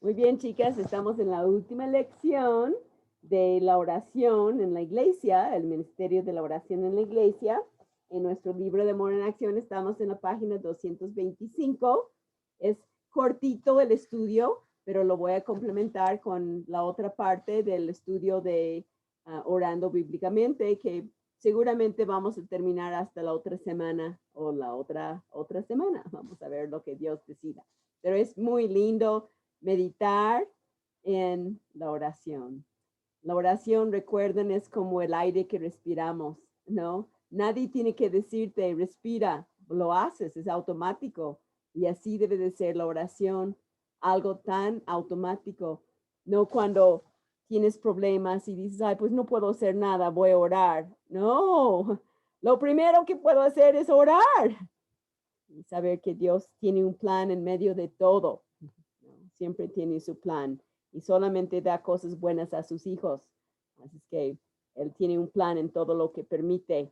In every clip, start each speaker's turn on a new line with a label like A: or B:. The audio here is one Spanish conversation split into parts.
A: Muy bien, chicas, estamos en la última lección de la oración en la iglesia, el ministerio de la oración en la iglesia. En nuestro libro de Amor en Acción estamos en la página 225. Es cortito el estudio, pero lo voy a complementar con la otra parte del estudio de orando bíblicamente, que seguramente vamos a terminar hasta la otra semana o la otra semana. Vamos a ver lo que Dios decida. Pero es muy lindo meditar en la oración. La oración, recuerden, es como el aire que respiramos, ¿no? Nadie tiene que decirte, respira, lo haces, es automático. Y así debe de ser la oración, algo tan automático, no cuando tienes problemas y dices, ay, pues no puedo hacer nada, voy a orar. No, lo primero que puedo hacer es orar y saber que Dios tiene un plan en medio de todo. Siempre tiene su plan y solamente da cosas buenas a sus hijos. Así que Él tiene un plan en todo lo que permite.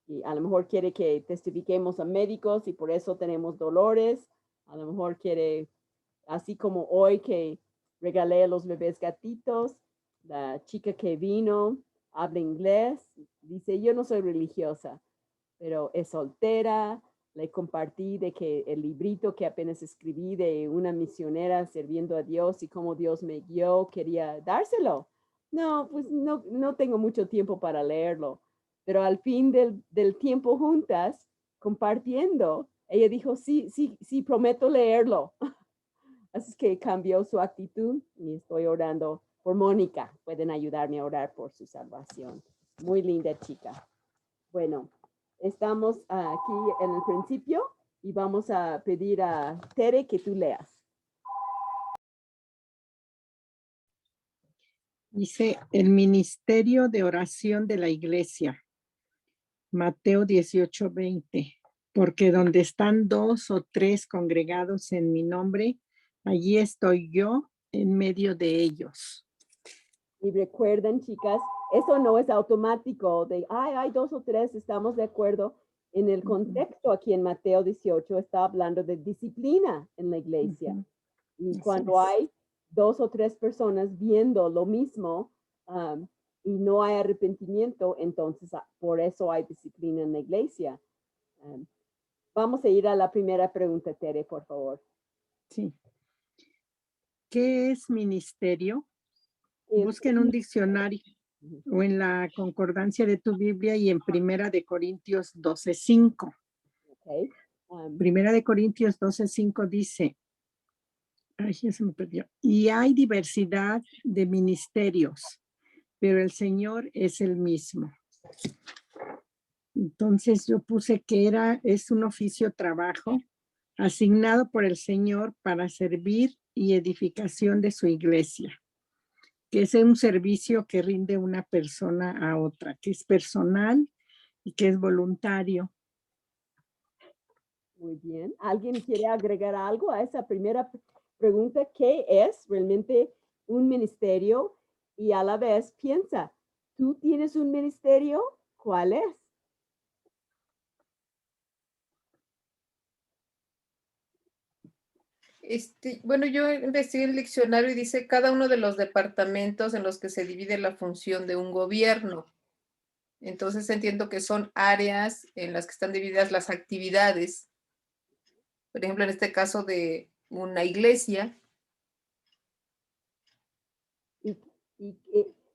A: Y a lo mejor quiere que testifiquemos a médicos y por eso tenemos dolores. A lo mejor quiere, así como hoy que regalé a los bebés gatitos, la chica que vino habla inglés, dice, yo no soy religiosa, pero es soltera. Le compartí de que el librito que apenas escribí de una misionera sirviendo a Dios y cómo Dios me guió, quería dárselo. No, pues no tengo mucho tiempo para leerlo, pero al fin del tiempo juntas, compartiendo, ella dijo, sí, sí, sí, prometo leerlo. Así que cambió su actitud y estoy orando por Mónica. Pueden ayudarme a orar por su salvación. Muy linda chica. Bueno, estamos aquí en el principio y vamos a pedir a Tere que tú leas.
B: Dice el ministerio de oración de la iglesia, Mateo 18:20, porque donde están 2 o 3 congregados en mi nombre, allí estoy yo en medio de ellos.
A: Y recuerden, chicas, eso no es automático de, ay, hay 2 o 3, estamos de acuerdo. En el contexto aquí en Mateo 18 está hablando de disciplina en la iglesia. Y cuando hay 2 o 3 personas viendo lo mismo y no hay arrepentimiento, entonces por eso hay disciplina en la iglesia. Vamos a ir a la primera pregunta, Tere, por favor.
B: Sí. ¿Qué es ministerio? Busca en un diccionario o en la concordancia de tu Biblia y en Primera de Corintios 12:5.
A: Okay.
B: Primera de Corintios 12:5 dice, ay, ya se me perdió, y hay diversidad de ministerios, pero el Señor es el mismo. Entonces yo puse que es un oficio trabajo asignado por el Señor para servir y edificación de su iglesia, que es un servicio que rinde una persona a otra, que es personal y que es voluntario.
A: Muy bien. ¿Alguien quiere agregar algo a esa primera pregunta? ¿Qué es realmente un ministerio? Y a la vez piensa, ¿tú tienes un ministerio? ¿Cuál es?
C: Bueno, yo investigué el diccionario y dice cada uno de los departamentos en los que se divide la función de un gobierno. Entonces entiendo que son áreas en las que están divididas las actividades. Por ejemplo, en este caso de una iglesia.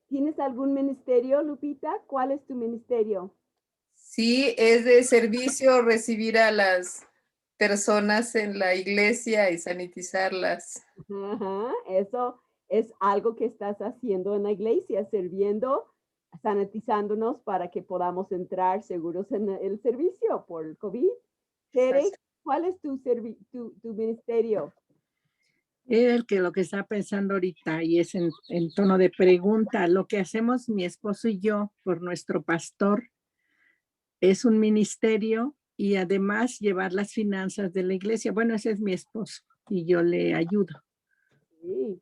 A: ¿Tienes algún ministerio, Lupita? ¿Cuál es tu ministerio?
C: Sí, es de servicio recibir a las personas en la iglesia y sanitizarlas.
A: Ajá, eso es algo que estás haciendo en la iglesia, sirviendo, sanitizándonos para que podamos entrar seguros en el servicio por el COVID. Tere, ¿cuál es tu ministerio?
B: Lo que está pensando ahorita y es en tono de pregunta. Lo que hacemos mi esposo y yo por nuestro pastor es un ministerio y además llevar las finanzas de la iglesia. Bueno, ese es mi esposo y yo le ayudo.
A: Sí.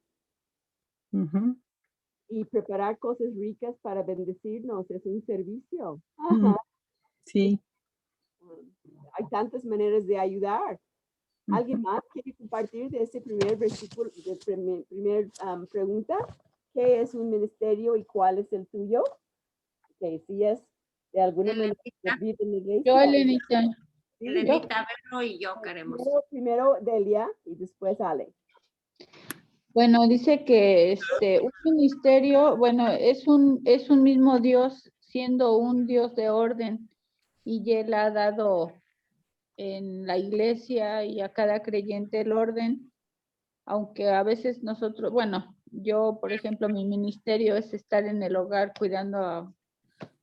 A: Y preparar cosas ricas para bendecirnos es un servicio. Ajá.
B: Sí.
A: Hay tantas maneras de ayudar. ¿Alguien más quiere compartir de ese primer versículo, de primer pregunta? ¿Qué es un ministerio y cuál es el tuyo? Que si es de alguna manera servir en la iglesia.
D: Yo, Elenita.
A: Sí,
E: Elenita, Berro y yo queremos.
A: primero Delia y después Ale.
D: Bueno, dice que un ministerio, bueno, es un mismo Dios, siendo un Dios de orden, y Él ha dado en la iglesia y a cada creyente el orden, aunque a veces nosotros, bueno, yo, por ejemplo, mi ministerio es estar en el hogar cuidando,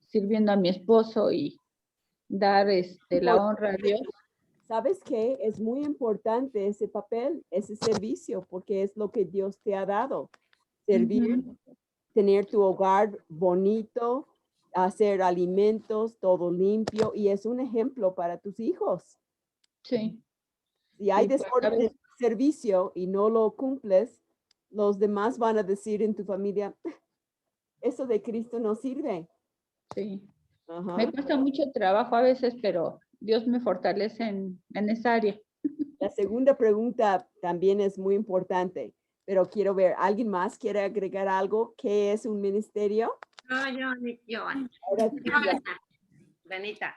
D: sirviendo a mi esposo y dar la honra a Dios.
A: ¿Sabes qué? Es muy importante ese papel, ese servicio, porque es lo que Dios te ha dado. Servir, tener tu hogar bonito, hacer alimentos, todo limpio, y es un ejemplo para tus hijos.
D: Sí.
A: Si hay
D: Sí, pues,
A: desorden en tu servicio y no lo cumples, los demás van a decir en tu familia, eso de Cristo no sirve.
D: Sí.
A: Ajá.
D: Me cuesta mucho trabajo a veces, pero Dios me fortalece en esa área.
A: La segunda pregunta también es muy importante, pero quiero ver, ¿alguien más quiere agregar algo? ¿Qué es un ministerio?
E: No, yo.
A: Ahora sí, ya.
E: Benita.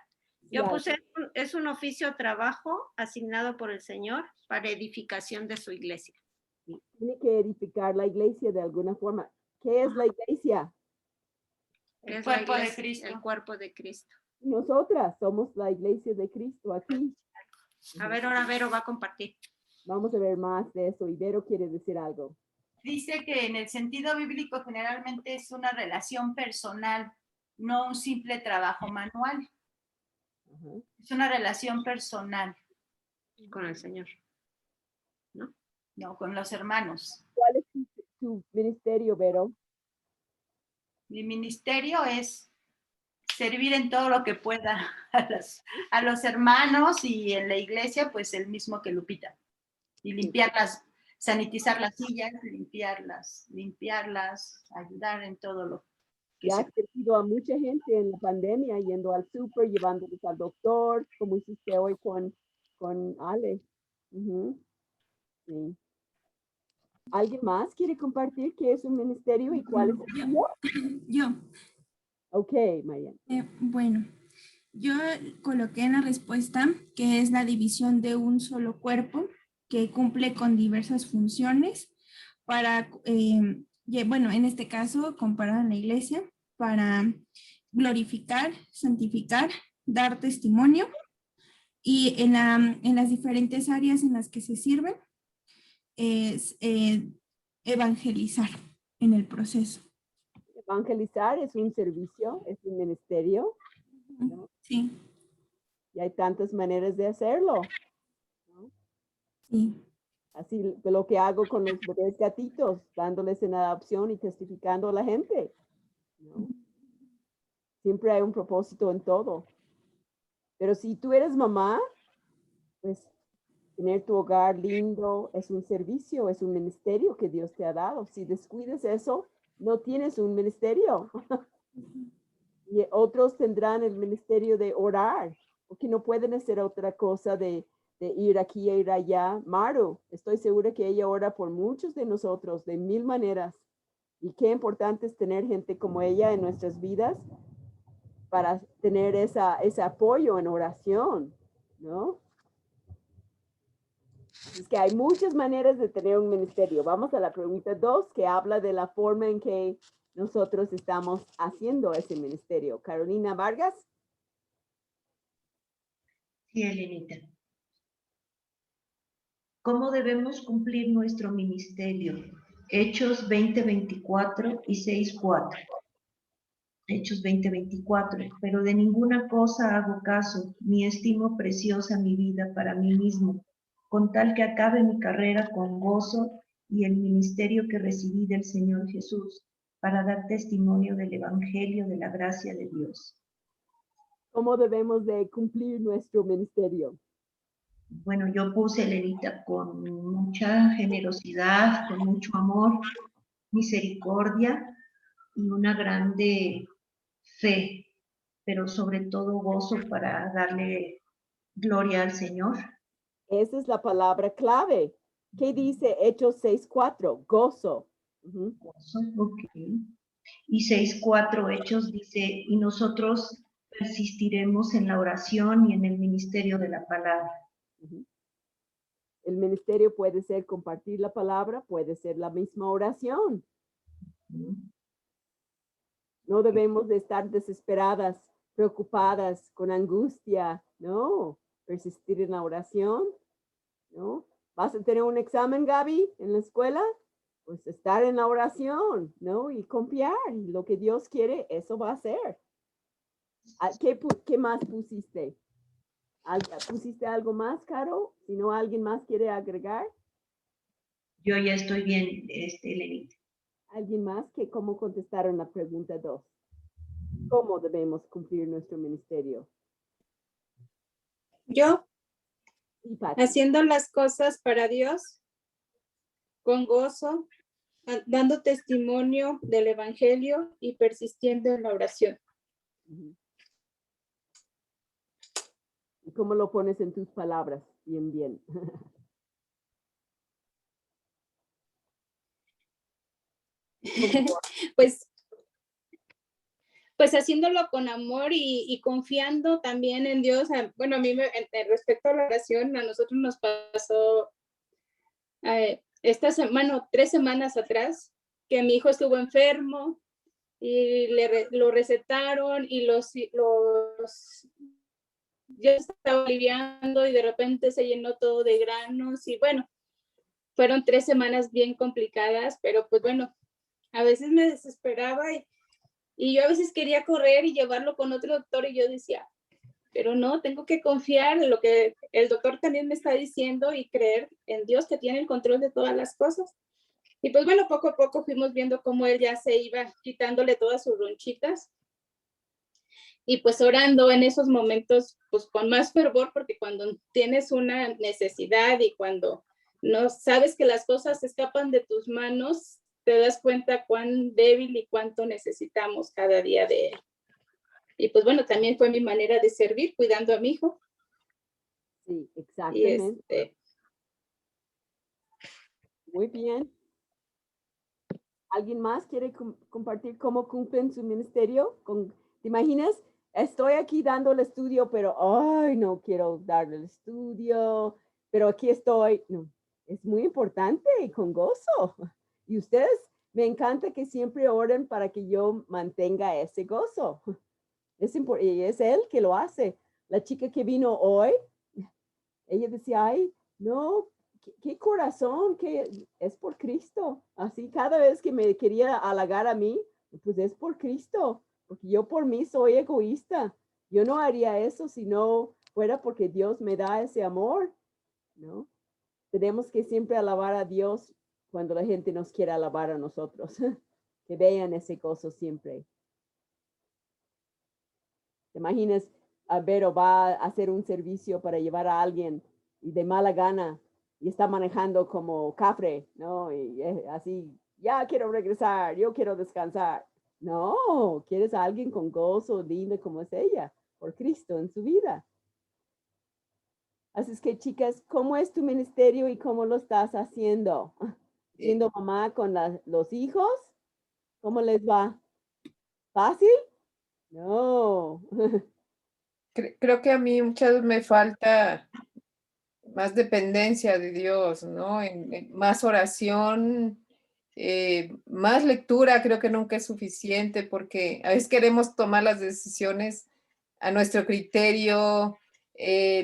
E: Yo
A: Ya.
E: puse, es un oficio o trabajo asignado por el Señor para edificación de su iglesia.
A: Tiene que edificar la iglesia de alguna forma. ¿Qué es la iglesia?
E: El
F: cuerpo de Cristo.
E: El cuerpo de Cristo.
A: Nosotras somos la iglesia de Cristo aquí.
E: A ver, ahora Vero va a compartir.
A: Vamos a ver más de eso. Ibero quiere decir algo.
F: Dice que en el sentido bíblico generalmente es una relación personal, no un simple trabajo manual.
A: Ajá.
F: Es una relación personal.
E: Con el Señor.
F: No, con los hermanos.
A: ¿Cuál es tu ministerio, Vero?
F: Mi ministerio es servir en todo lo que pueda a los hermanos y en la iglesia, pues el mismo que Lupita. Y limpiarlas, sanitizar las sillas, limpiarlas, ayudar en todo lo que
A: Ya
F: se
A: has servido a mucha gente en la pandemia, yendo al súper, llevándolos al doctor, como hiciste hoy con Ale. Sí. ¿Alguien más quiere compartir qué es un ministerio y cuál es el tuyo?
G: Yo,
A: Ok, Mariana.
G: bueno, yo coloqué en la respuesta que es la división de un solo cuerpo que cumple con diversas funciones para, bueno, en este caso, comparado en la iglesia, para glorificar, santificar, dar testimonio y en las diferentes áreas en las que se sirven es evangelizar en el proceso.
A: Evangelizar es un servicio, es un ministerio, ¿no?
G: Sí,
A: Y hay tantas maneras de hacerlo, ¿no?
G: sí.
A: Así de lo que hago con los bebés gatitos, dándoles en adopción y testificando a la gente, ¿no? Siempre hay un propósito en todo. Pero si tú eres mamá, pues tener tu hogar lindo es un servicio, es un ministerio que Dios te ha dado. Si descuidas eso, no tienes un ministerio. Y otros tendrán el ministerio de orar, porque no pueden hacer otra cosa de ir aquí e ir allá. Maru, estoy segura que ella ora por muchos de nosotros de mil maneras. Y qué importante es tener gente como ella en nuestras vidas para tener ese apoyo en oración, ¿no? Es que hay muchas maneras de tener un ministerio. Vamos a la pregunta 2, que habla de la forma en que nosotros estamos haciendo ese ministerio. Carolina Vargas.
H: Sí, Elenita. ¿Cómo debemos cumplir nuestro ministerio? Hechos 20:24 y 6:4. Hechos 20:24. Pero de ninguna cosa hago caso, ni estimo preciosa mi vida para mí mismo, con tal que acabe mi carrera con gozo y el ministerio que recibí del Señor Jesús, para dar testimonio del Evangelio de la gracia de Dios.
A: ¿Cómo debemos de cumplir nuestro ministerio?
H: Bueno, yo puse, Elenita, con mucha generosidad, con mucho amor, misericordia y una grande fe, pero sobre todo gozo para darle gloria al Señor.
A: Esa es la palabra clave. ¿Qué dice Hechos 6:4? Gozo. Ujú.
H: Ok. Y 6:4 Hechos dice, y nosotros persistiremos en la oración y en el ministerio de la palabra.
A: Ujú. El ministerio puede ser compartir la palabra, puede ser la misma oración. No debemos de estar desesperadas, preocupadas, con angustia. No, persistir en la oración. ¿No? ¿Vas a tener un examen, Gaby, en la escuela? Pues estar en la oración, ¿no? Y confiar. Y lo que Dios quiere, eso va a ser. ¿Qué más pusiste? ¿Pusiste algo más, Caro? Si no, ¿alguien más quiere agregar?
H: Yo ya estoy bien, Elenita.
A: ¿Alguien más? ¿Cómo contestaron la pregunta 2? ¿Cómo debemos cumplir nuestro ministerio?
I: Yo,
A: Sí, Pati.
I: haciendo las cosas para Dios, con gozo, dando testimonio del Evangelio y persistiendo en la oración.
A: Ujú. ¿Y cómo lo pones en tus palabras? Bien, bien.
I: Pues haciéndolo con amor y confiando también en Dios. Bueno, a mí respecto a la oración, a nosotros nos pasó esta semana, 3 semanas atrás, que mi hijo estuvo enfermo y lo recetaron y ya estaba aliviando y de repente se llenó todo de granos y bueno, fueron 3 semanas bien complicadas, pero pues bueno, a veces me desesperaba y yo a veces quería correr y llevarlo con otro doctor y yo decía, pero no, tengo que confiar en lo que el doctor también me está diciendo y creer en Dios que tiene el control de todas las cosas. Y pues bueno, poco a poco fuimos viendo cómo él ya se iba quitándole todas sus ronchitas y pues orando en esos momentos pues con más fervor, porque cuando tienes una necesidad y cuando no sabes que las cosas escapan de tus manos, te das cuenta cuán débil y cuánto necesitamos cada día de él. Y pues bueno, también fue mi manera de servir, cuidando a mi hijo.
A: Sí,
I: Y
A: exactamente. Muy bien. ¿Alguien más quiere compartir cómo cumplen su ministerio? ¿Te imaginas? Estoy aquí dando el estudio, pero ay, no quiero darle el estudio, pero aquí estoy. No, es muy importante y con gozo. Y ustedes, me encanta que siempre oren para que yo mantenga ese gozo. Y es él que lo hace. La chica que vino hoy, ella decía, ay, no, qué corazón, que es por Cristo. Así cada vez que me quería halagar a mí, pues es por Cristo, porque yo por mí soy egoísta. Yo no haría eso si no fuera porque Dios me da ese amor, ¿no? Tenemos que siempre alabar a Dios cuando la gente nos quiera alabar a nosotros. Que vean ese gozo siempre. ¿Te imaginas? Vero va a hacer un servicio para llevar a alguien y de mala gana y está manejando como cafre, ¿no? Y así, ya quiero regresar, yo quiero descansar. No, quieres a alguien con gozo, linda como es ella, por Cristo en su vida. Así es que, chicas, ¿cómo es tu ministerio y cómo lo estás haciendo? ¿Siendo mamá con los hijos? ¿Cómo les va? ¿Fácil? No.
C: Creo que a mí muchas veces me falta más dependencia de Dios, ¿no? Más oración, más lectura, creo que nunca es suficiente porque a veces queremos tomar las decisiones a nuestro criterio,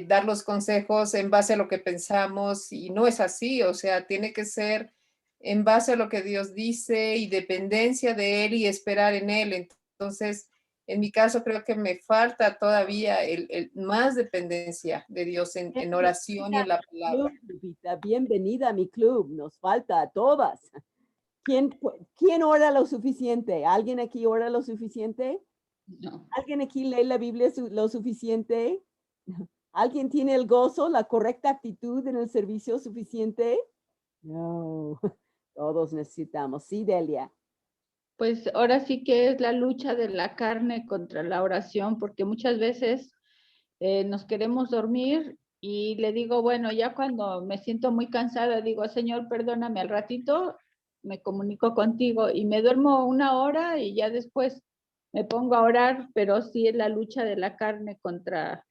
C: dar los consejos en base a lo que pensamos y no es así, o sea, tiene que ser en base a lo que Dios dice y dependencia de Él y esperar en Él. Entonces, en mi caso creo que me falta todavía el más dependencia de Dios en oración y en la palabra.
A: Lupita, bienvenida a mi club. Nos falta a todas. ¿Quién ora lo suficiente? ¿Alguien aquí ora lo suficiente?
D: No.
A: ¿Alguien aquí lee la Biblia lo suficiente? ¿Alguien tiene el gozo, la correcta actitud en el servicio suficiente? No, todos necesitamos. Sí, Delia.
D: Pues ahora sí que es la lucha de la carne contra la oración, porque muchas veces nos queremos dormir Y le digo, bueno, ya cuando me siento muy cansada, digo, Señor, perdóname, al ratito me comunico contigo y me duermo 1 hora y ya después me pongo a orar, pero sí es la lucha de la carne contra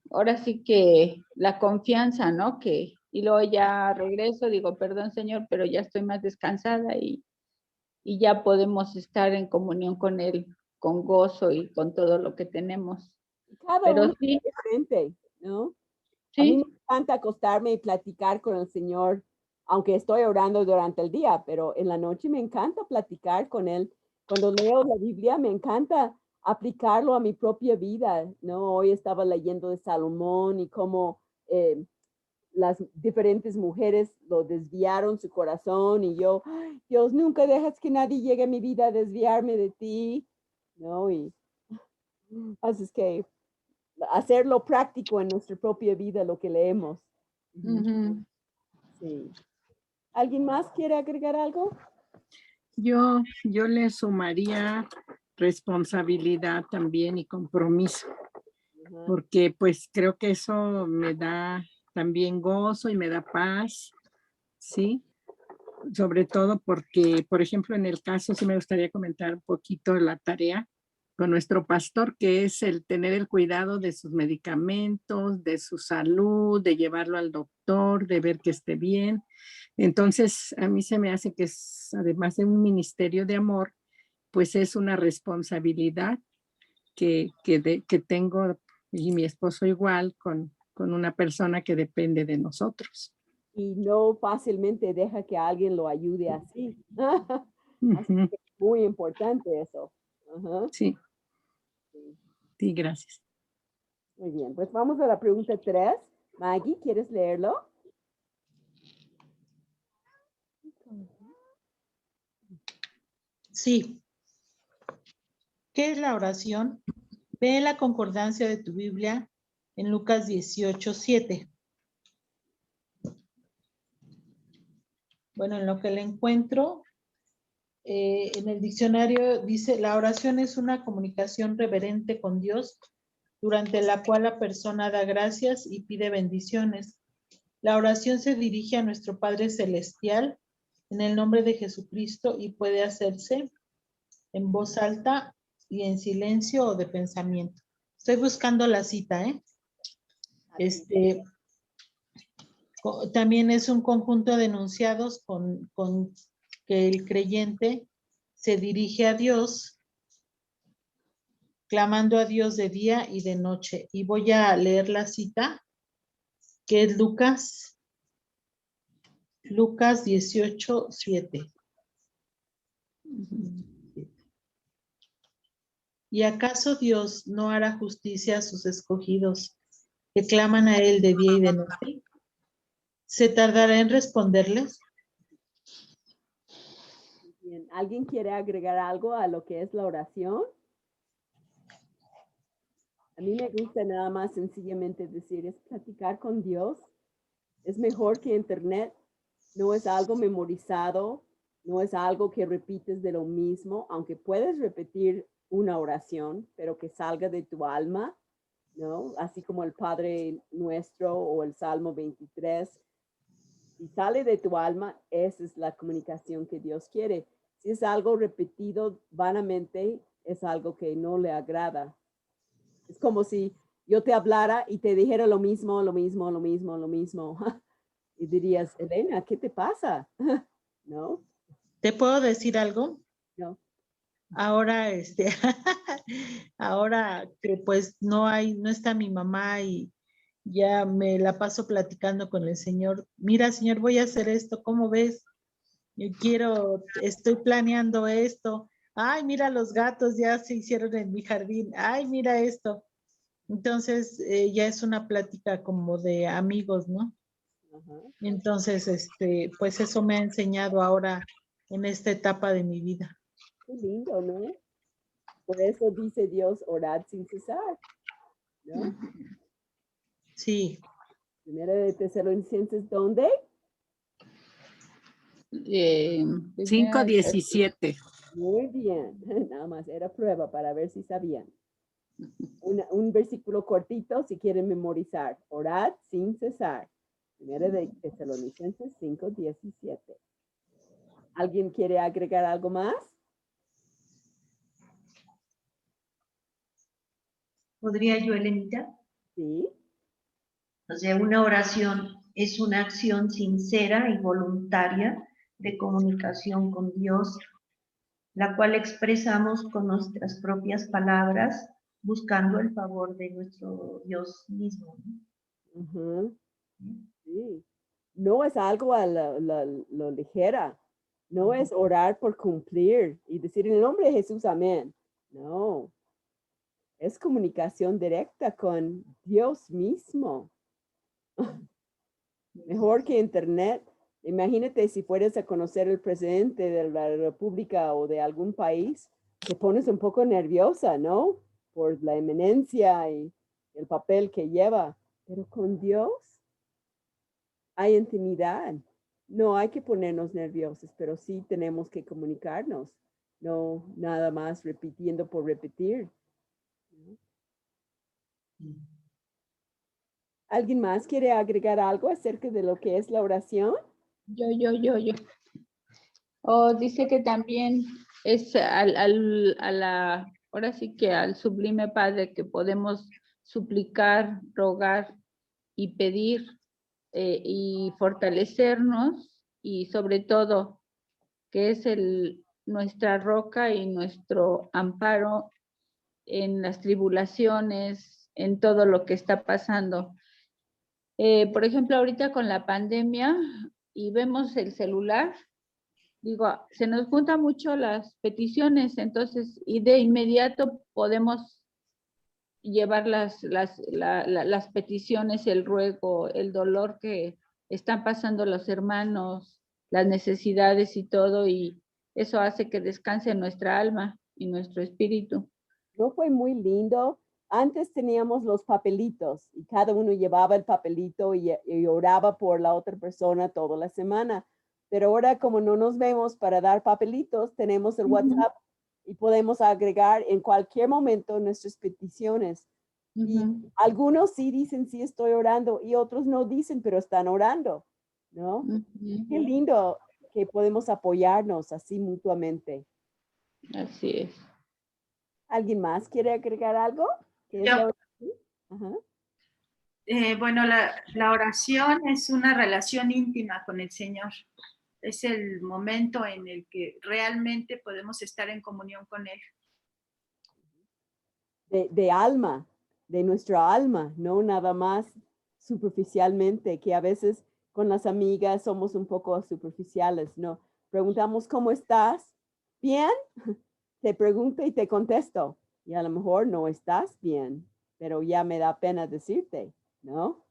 D: ahora sí que la confianza, ¿no? Y luego ya regreso, digo, perdón, Señor, pero ya estoy más descansada y ya podemos estar en comunión con Él, con gozo y con todo lo que tenemos.
A: Cada
D: Pero
A: uno
D: sí,
A: es diferente, ¿no? A mí me
D: sí,
A: encanta acostarme y platicar con el Señor, aunque estoy orando durante el día, pero en la noche me encanta platicar con Él. Cuando leo la Biblia, me encanta aplicarlo a mi propia vida, ¿no? Hoy estaba leyendo de Salomón y cómo las diferentes mujeres lo desviaron su corazón y yo, "Ay, Dios, nunca dejas que nadie llegue a mi vida a desviarme de ti, ¿no? Y así es que hacerlo práctico en nuestra propia vida, lo que leemos.
D: ujú.
A: Sí. ¿Alguien más quiere agregar algo?
B: Yo le sumaría responsabilidad también y compromiso,
A: Ajá.
B: porque pues creo que eso me da también gozo y me da paz, ¿sí? Sobre todo porque, por ejemplo, en el caso, sí me gustaría comentar un poquito la tarea con nuestro pastor, que es el tener el cuidado de sus medicamentos, de su salud, de llevarlo al doctor, de ver que esté bien. Entonces, a mí se me hace que es, además de un ministerio de amor, pues es una responsabilidad que tengo y mi esposo igual con una persona que depende de nosotros.
A: Y no fácilmente deja que alguien lo ayude así. Así
B: Ujú.
A: que muy importante eso. Ajá.
B: Sí,
A: Sí.
B: sí, gracias.
A: Muy bien, pues vamos a la pregunta 3. Maggie, ¿quieres leerlo?
J: Sí. ¿Qué es la oración? Ve la concordancia de tu Biblia en Lucas 18:7. Bueno, en lo que le encuentro, en el diccionario dice, la oración es una comunicación reverente con Dios durante la cual la persona da gracias y pide bendiciones. La oración se dirige a nuestro Padre Celestial en el nombre de Jesucristo y puede hacerse en voz alta y en silencio o de pensamiento. Estoy buscando la cita, ¿eh? También es un conjunto de enunciados con que el creyente se dirige a Dios, clamando a Dios de día y de noche. Y voy a leer la cita, que es Lucas 18:7. ¿Y acaso Dios no hará justicia a sus escogidos que claman a Él de día y de noche? ¿Se tardará en responderles?
A: Bien. ¿Alguien quiere agregar algo a lo que es la oración? A mí me gusta nada más sencillamente decir, es platicar con Dios. Es mejor que internet. No es algo memorizado, no es algo que repites de lo mismo, aunque puedes repetir una oración, pero que salga de tu alma, ¿no? Así como el Padre Nuestro o el Salmo 23. Si sale de tu alma, esa es la comunicación que Dios quiere. Si es algo repetido vanamente, es algo que no le agrada. Es como si yo te hablara y te dijera lo mismo, lo mismo, lo mismo, lo mismo. Y dirías, Elena, ¿qué te pasa? ¿No?
J: ¿Te puedo decir algo?
A: No.
J: Ahora, ahora que pues no está mi mamá y ya me la paso platicando con el Señor. Mira, Señor, voy a hacer esto, ¿cómo ves? Estoy planeando esto. Ay, mira, los gatos ya se hicieron en mi jardín. Ay, mira esto. Entonces, ya es una plática como de amigos, ¿no?
A: Ajá.
J: Entonces, pues eso me ha enseñado ahora en esta etapa de mi vida.
A: Qué lindo, ¿no? Por eso dice Dios, orad sin cesar, ¿no?
J: Sí.
A: Primera de Tesalonicenses, ¿dónde?
B: 5:17.
A: Muy bien. Nada más era prueba para ver si sabían. Un versículo cortito si quieren memorizar. Orad sin cesar. Primera de Tesalonicenses 5:17. ¿Alguien quiere agregar algo más?
H: ¿Podría yo, Elenita?
A: Sí.
H: O sea, una oración es una acción sincera y voluntaria de comunicación con Dios, la cual expresamos con nuestras propias palabras, buscando el favor de nuestro Dios mismo, ¿no?
A: Ujú. Sí. No es algo a lo ligera. No es orar por cumplir y decir en el nombre de Jesús, amén. No. Es comunicación directa con Dios mismo. Mejor que internet. Imagínate si fueras a conocer el presidente de la República o de algún país, te pones un poco nerviosa, ¿no? Por la eminencia y el papel que lleva. Pero con Dios hay intimidad. No hay que ponernos nerviosos, pero sí tenemos que comunicarnos. No nada más repitiendo por repetir. ¿Alguien más quiere agregar algo acerca de lo que es la oración?
D: Yo. Dice que también es ahora sí que al Sublime Padre que podemos suplicar, rogar y pedir y fortalecernos y sobre todo que es nuestra roca y nuestro amparo en las tribulaciones, en todo lo que está pasando. Por ejemplo, ahorita con la pandemia y vemos el celular, digo, se nos juntan mucho las peticiones, entonces, y de inmediato podemos llevar las peticiones, el ruego, el dolor que están pasando los hermanos, las necesidades y todo, y eso hace que descanse nuestra alma y nuestro espíritu.
A: No fue muy lindo. Antes teníamos los papelitos y cada uno llevaba el papelito y oraba por la otra persona toda la semana. Pero ahora como no nos vemos para dar papelitos, tenemos el WhatsApp y podemos agregar en cualquier momento nuestras peticiones. Y algunos sí dicen, sí estoy orando, y otros no dicen, pero están orando, ¿no? Qué lindo que podemos apoyarnos así mutuamente.
D: Así es.
A: ¿Alguien más quiere agregar algo? ¿Qué es
F: Yo.
A: la oración? Ajá.
F: Bueno, la oración es una relación íntima con el Señor. Es el momento en el que realmente podemos estar en comunión con Él.
A: De alma, de nuestra alma, no nada más superficialmente, que a veces con las amigas somos un poco superficiales, ¿no? Preguntamos, ¿cómo estás? ¿Bien? Te pregunto y te contesto. Y a lo mejor no estás bien, pero ya me da pena decirte, ¿no?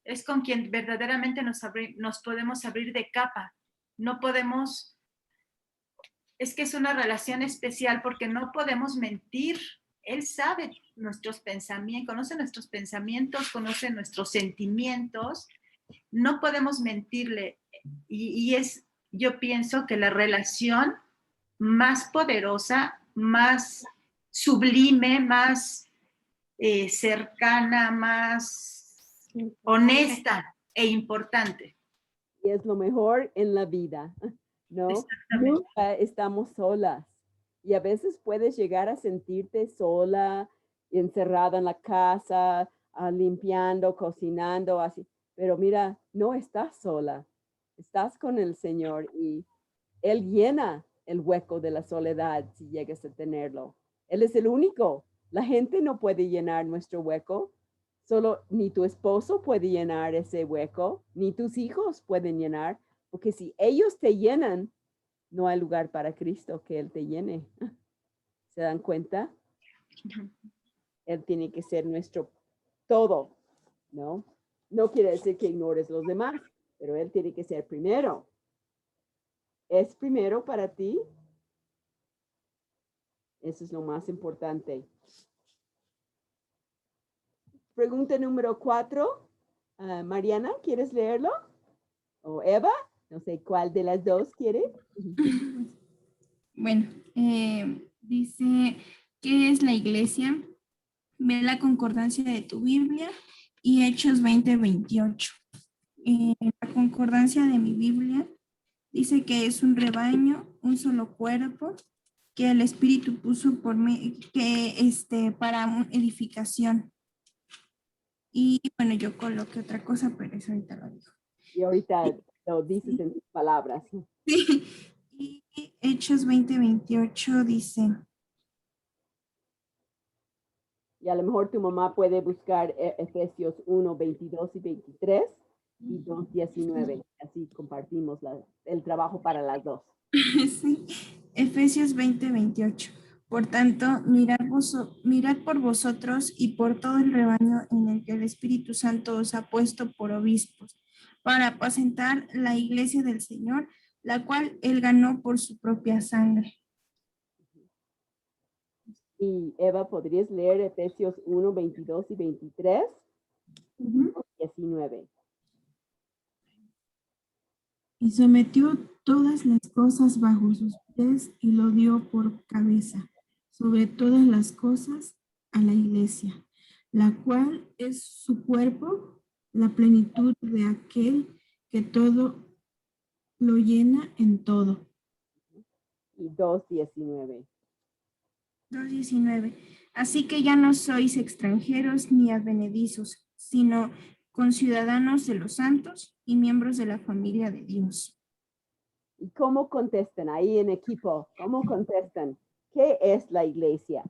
F: Es con quien verdaderamente nos podemos abrir de capa. No podemos, es que es una relación especial porque no podemos mentir. Él sabe nuestros pensamientos, conoce nuestros sentimientos. No podemos mentirle. Yo pienso que la relación más poderosa, más sublime, más cercana, más honesta e importante.
A: Y es lo mejor en la vida, ¿no? Nunca estamos solas. Y a veces puedes llegar a sentirte sola, encerrada en la casa, limpiando, cocinando, así. Pero mira, no estás sola. Estás con el Señor y Él llena el hueco de la soledad si llegas a tenerlo. Él es el único. La gente no puede llenar nuestro hueco. Solo ni tu esposo puede llenar ese hueco, ni tus hijos pueden llenar, porque si ellos te llenan, no hay lugar para Cristo que Él te llene. ¿Se dan cuenta? Él tiene que ser nuestro todo, ¿no? No quiere decir que ignores los demás, pero Él tiene que ser primero. ¿Es primero para ti? Eso es lo más importante. Pregunta número 4. Mariana, ¿quieres leerlo? ¿O Eva? No sé cuál de las dos quiere.
G: Bueno, dice, ¿qué es la iglesia? ve la concordancia de tu Biblia y Hechos 20:28. La concordancia de mi Biblia dice que es un rebaño, un solo cuerpo, que el Espíritu puso por mí, para edificación. Y bueno, yo coloqué otra cosa, pero eso ahorita lo digo.
A: Y ahorita lo dices en tus palabras.
G: Sí. Y Hechos 20:28 dice,
A: Y a lo mejor tu mamá puede buscar Efesios 1, 22 y 23 y 2, 19. Así compartimos el trabajo para las dos.
G: sí, Efesios 20:28. Por tanto, mirad por vosotros y por todo el rebaño en el que el Espíritu Santo os ha puesto por obispos, para apacentar la iglesia del Señor, la cual él ganó por su propia sangre.
A: Y Eva, ¿podrías leer Efesios 1, 22 y 23? 19.
G: Y sometió todas las cosas bajo sus pies y lo dio por cabeza sobre todas las cosas a la iglesia, la cual es su cuerpo, la plenitud de aquel que todo lo llena en todo.
A: Y 2:19.
G: 2:19. Así que ya no sois extranjeros ni advenedizos, sino conciudadanos de los santos y miembros de la familia de Dios.
A: ¿Y cómo contestan ahí en equipo? ¿Cómo contestan? ¿Qué es la iglesia?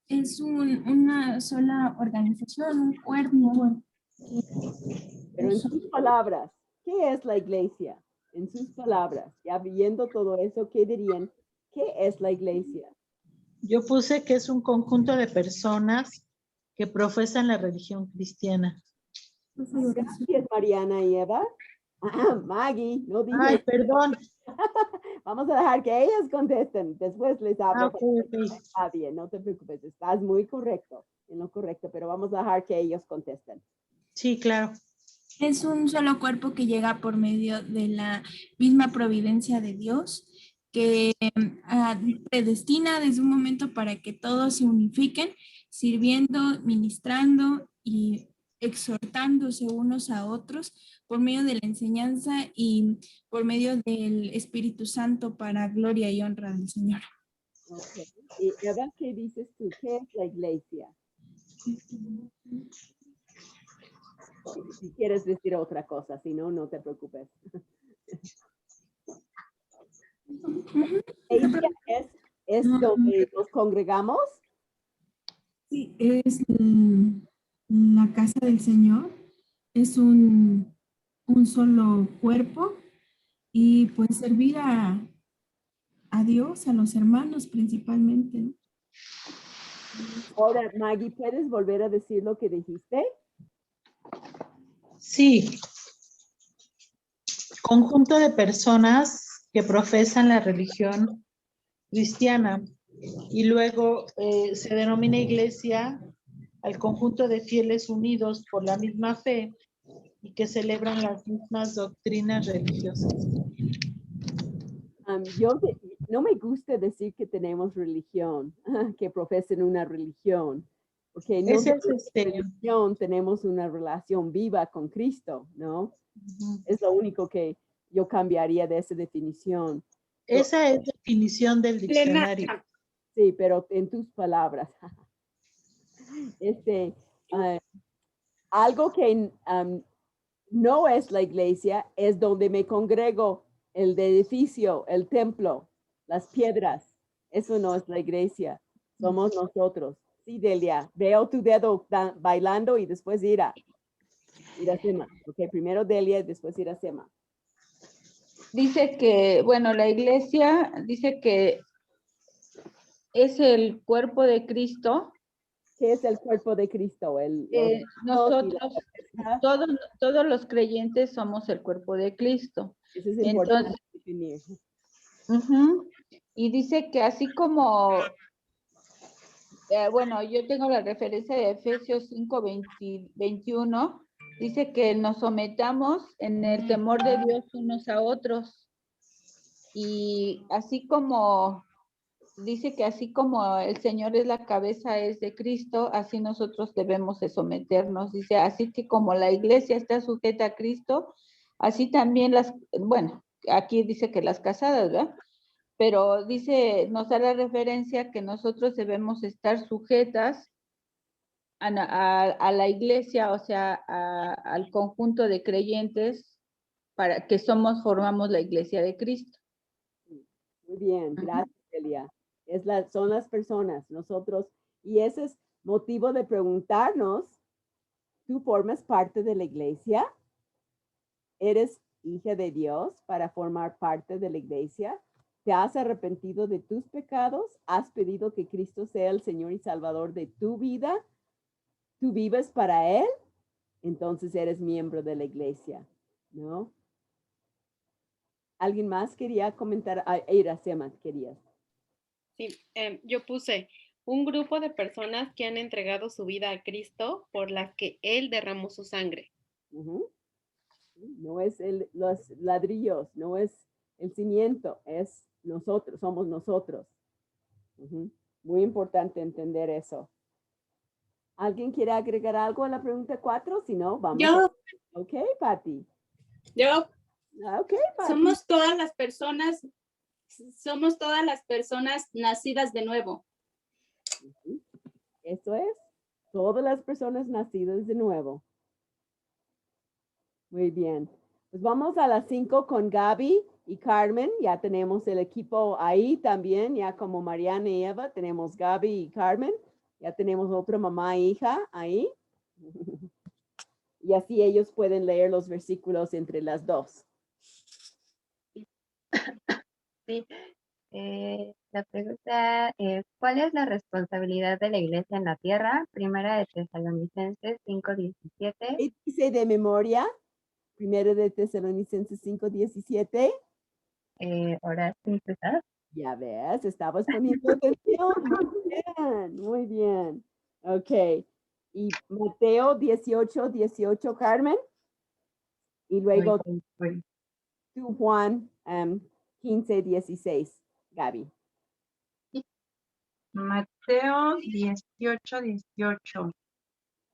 G: Es una sola organización, un cuerpo.
A: Pero en sus palabras, ¿qué es la iglesia? En sus palabras, ya viendo todo eso, ¿qué dirían? ¿Qué es la iglesia?
J: Yo puse que es un conjunto de personas que profesan la religión cristiana.
A: Gracias, Mariana y Eva. Maggie, no dije.
J: Ay, perdón.
A: Vamos a dejar que ellas contesten. Después les hablo.
J: Okay.
A: Está bien, no te preocupes. Estás muy correcto, en lo correcto, pero vamos a dejar que ellos contesten.
J: Sí, claro.
G: Es un solo cuerpo que llega por medio de la misma providencia de Dios, que predestina desde un momento para que todos se unifiquen, sirviendo, ministrando y exhortándose unos a otros por medio de la enseñanza y por medio del Espíritu Santo para gloria y honra del Señor.
A: Okay. Y Eva, ¿qué dices tú? ¿Qué es la iglesia? Si quieres decir otra cosa, si no, no te preocupes. ¿Es donde nos congregamos?
G: Sí, es la casa del Señor, es un solo cuerpo y pues servir a Dios, a los hermanos principalmente, ¿no?
A: Ahora, Maggie, ¿puedes volver a decir lo que dijiste?
J: Sí. Conjunto de personas que profesan la religión cristiana y luego se denomina iglesia al conjunto de fieles unidos por la misma fe y que celebran las mismas doctrinas religiosas.
A: No me gusta decir que tenemos religión, que profesen una religión, porque no tenemos religión, tenemos una relación viva con Cristo, ¿no? Es lo único que yo cambiaría de esa definición.
J: Esa es definición del diccionario.
A: Sí, pero en tus palabras. Algo que no es la iglesia es donde me congrego, el edificio, el templo, las piedras. Eso no es la iglesia. Somos nosotros. Sí, Delia, veo tu dedo bailando y después ir a Sema. Ok, primero Delia y después ir a Sema.
D: Dice que, bueno, la iglesia dice que es el cuerpo de Cristo.
A: ¿Qué es el cuerpo de Cristo?
D: Nosotros, todos los creyentes somos el cuerpo de Cristo.
A: Eso es importante definir.
D: Y dice que así como, bueno, yo tengo la referencia de Efesios 5:21, dice que nos sometamos en el temor de Dios unos a otros. Y así como dice que así como el Señor es la cabeza es de Cristo, así nosotros debemos de someternos. Dice, así que como la iglesia está sujeta a Cristo, así también bueno, aquí dice que las casadas, ¿verdad? Pero dice, nos da la referencia que nosotros debemos estar sujetas a la iglesia, o sea, al conjunto de creyentes para que formamos la iglesia de Cristo.
A: Muy bien, gracias, Elia. Son las personas, nosotros, y ese es motivo de preguntarnos, ¿tú formas parte de la iglesia? ¿Eres hija de Dios para formar parte de la iglesia? ¿Te has arrepentido de tus pecados? ¿Has pedido que Cristo sea el Señor y Salvador de tu vida? ¿Tú vives para Él? Entonces eres miembro de la iglesia, ¿no? ¿Alguien más quería comentar? Iracema, querías.
K: Sí, yo puse un grupo de personas que han entregado su vida a Cristo por las que Él derramó su sangre.
A: No es los ladrillos, no es el cimiento, es nosotros, somos nosotros. Muy importante entender eso. ¿Alguien quiere agregar algo a la pregunta 4? Si no, vamos.
I: Yo.
A: Ok, Patty.
I: Yo.
A: Ok, Patty.
I: Somos todas las personas nacidas de nuevo.
A: Eso es, todas las personas nacidas de nuevo. Muy bien. Pues vamos a las 5 con Gaby y Carmen. Ya tenemos el equipo ahí también, ya como Mariana y Eva, tenemos Gaby y Carmen. Ya tenemos otra mamá e hija ahí. Y así ellos pueden leer los versículos entre las dos.
L: Sí, la pregunta es, ¿cuál es la responsabilidad de la iglesia en la tierra? Primera de Tesalonicenses 5:17.
A: ¿Qué dice de memoria? Primero de Tesalonicenses 5:17.
L: Orar sin cesar.
A: Ya ves, estabas poniendo atención. Muy bien, muy bien. Ok. Y Mateo 18:18, Carmen. Y luego tú, Juan 15:16, Gaby.
M: Mateo 18:18.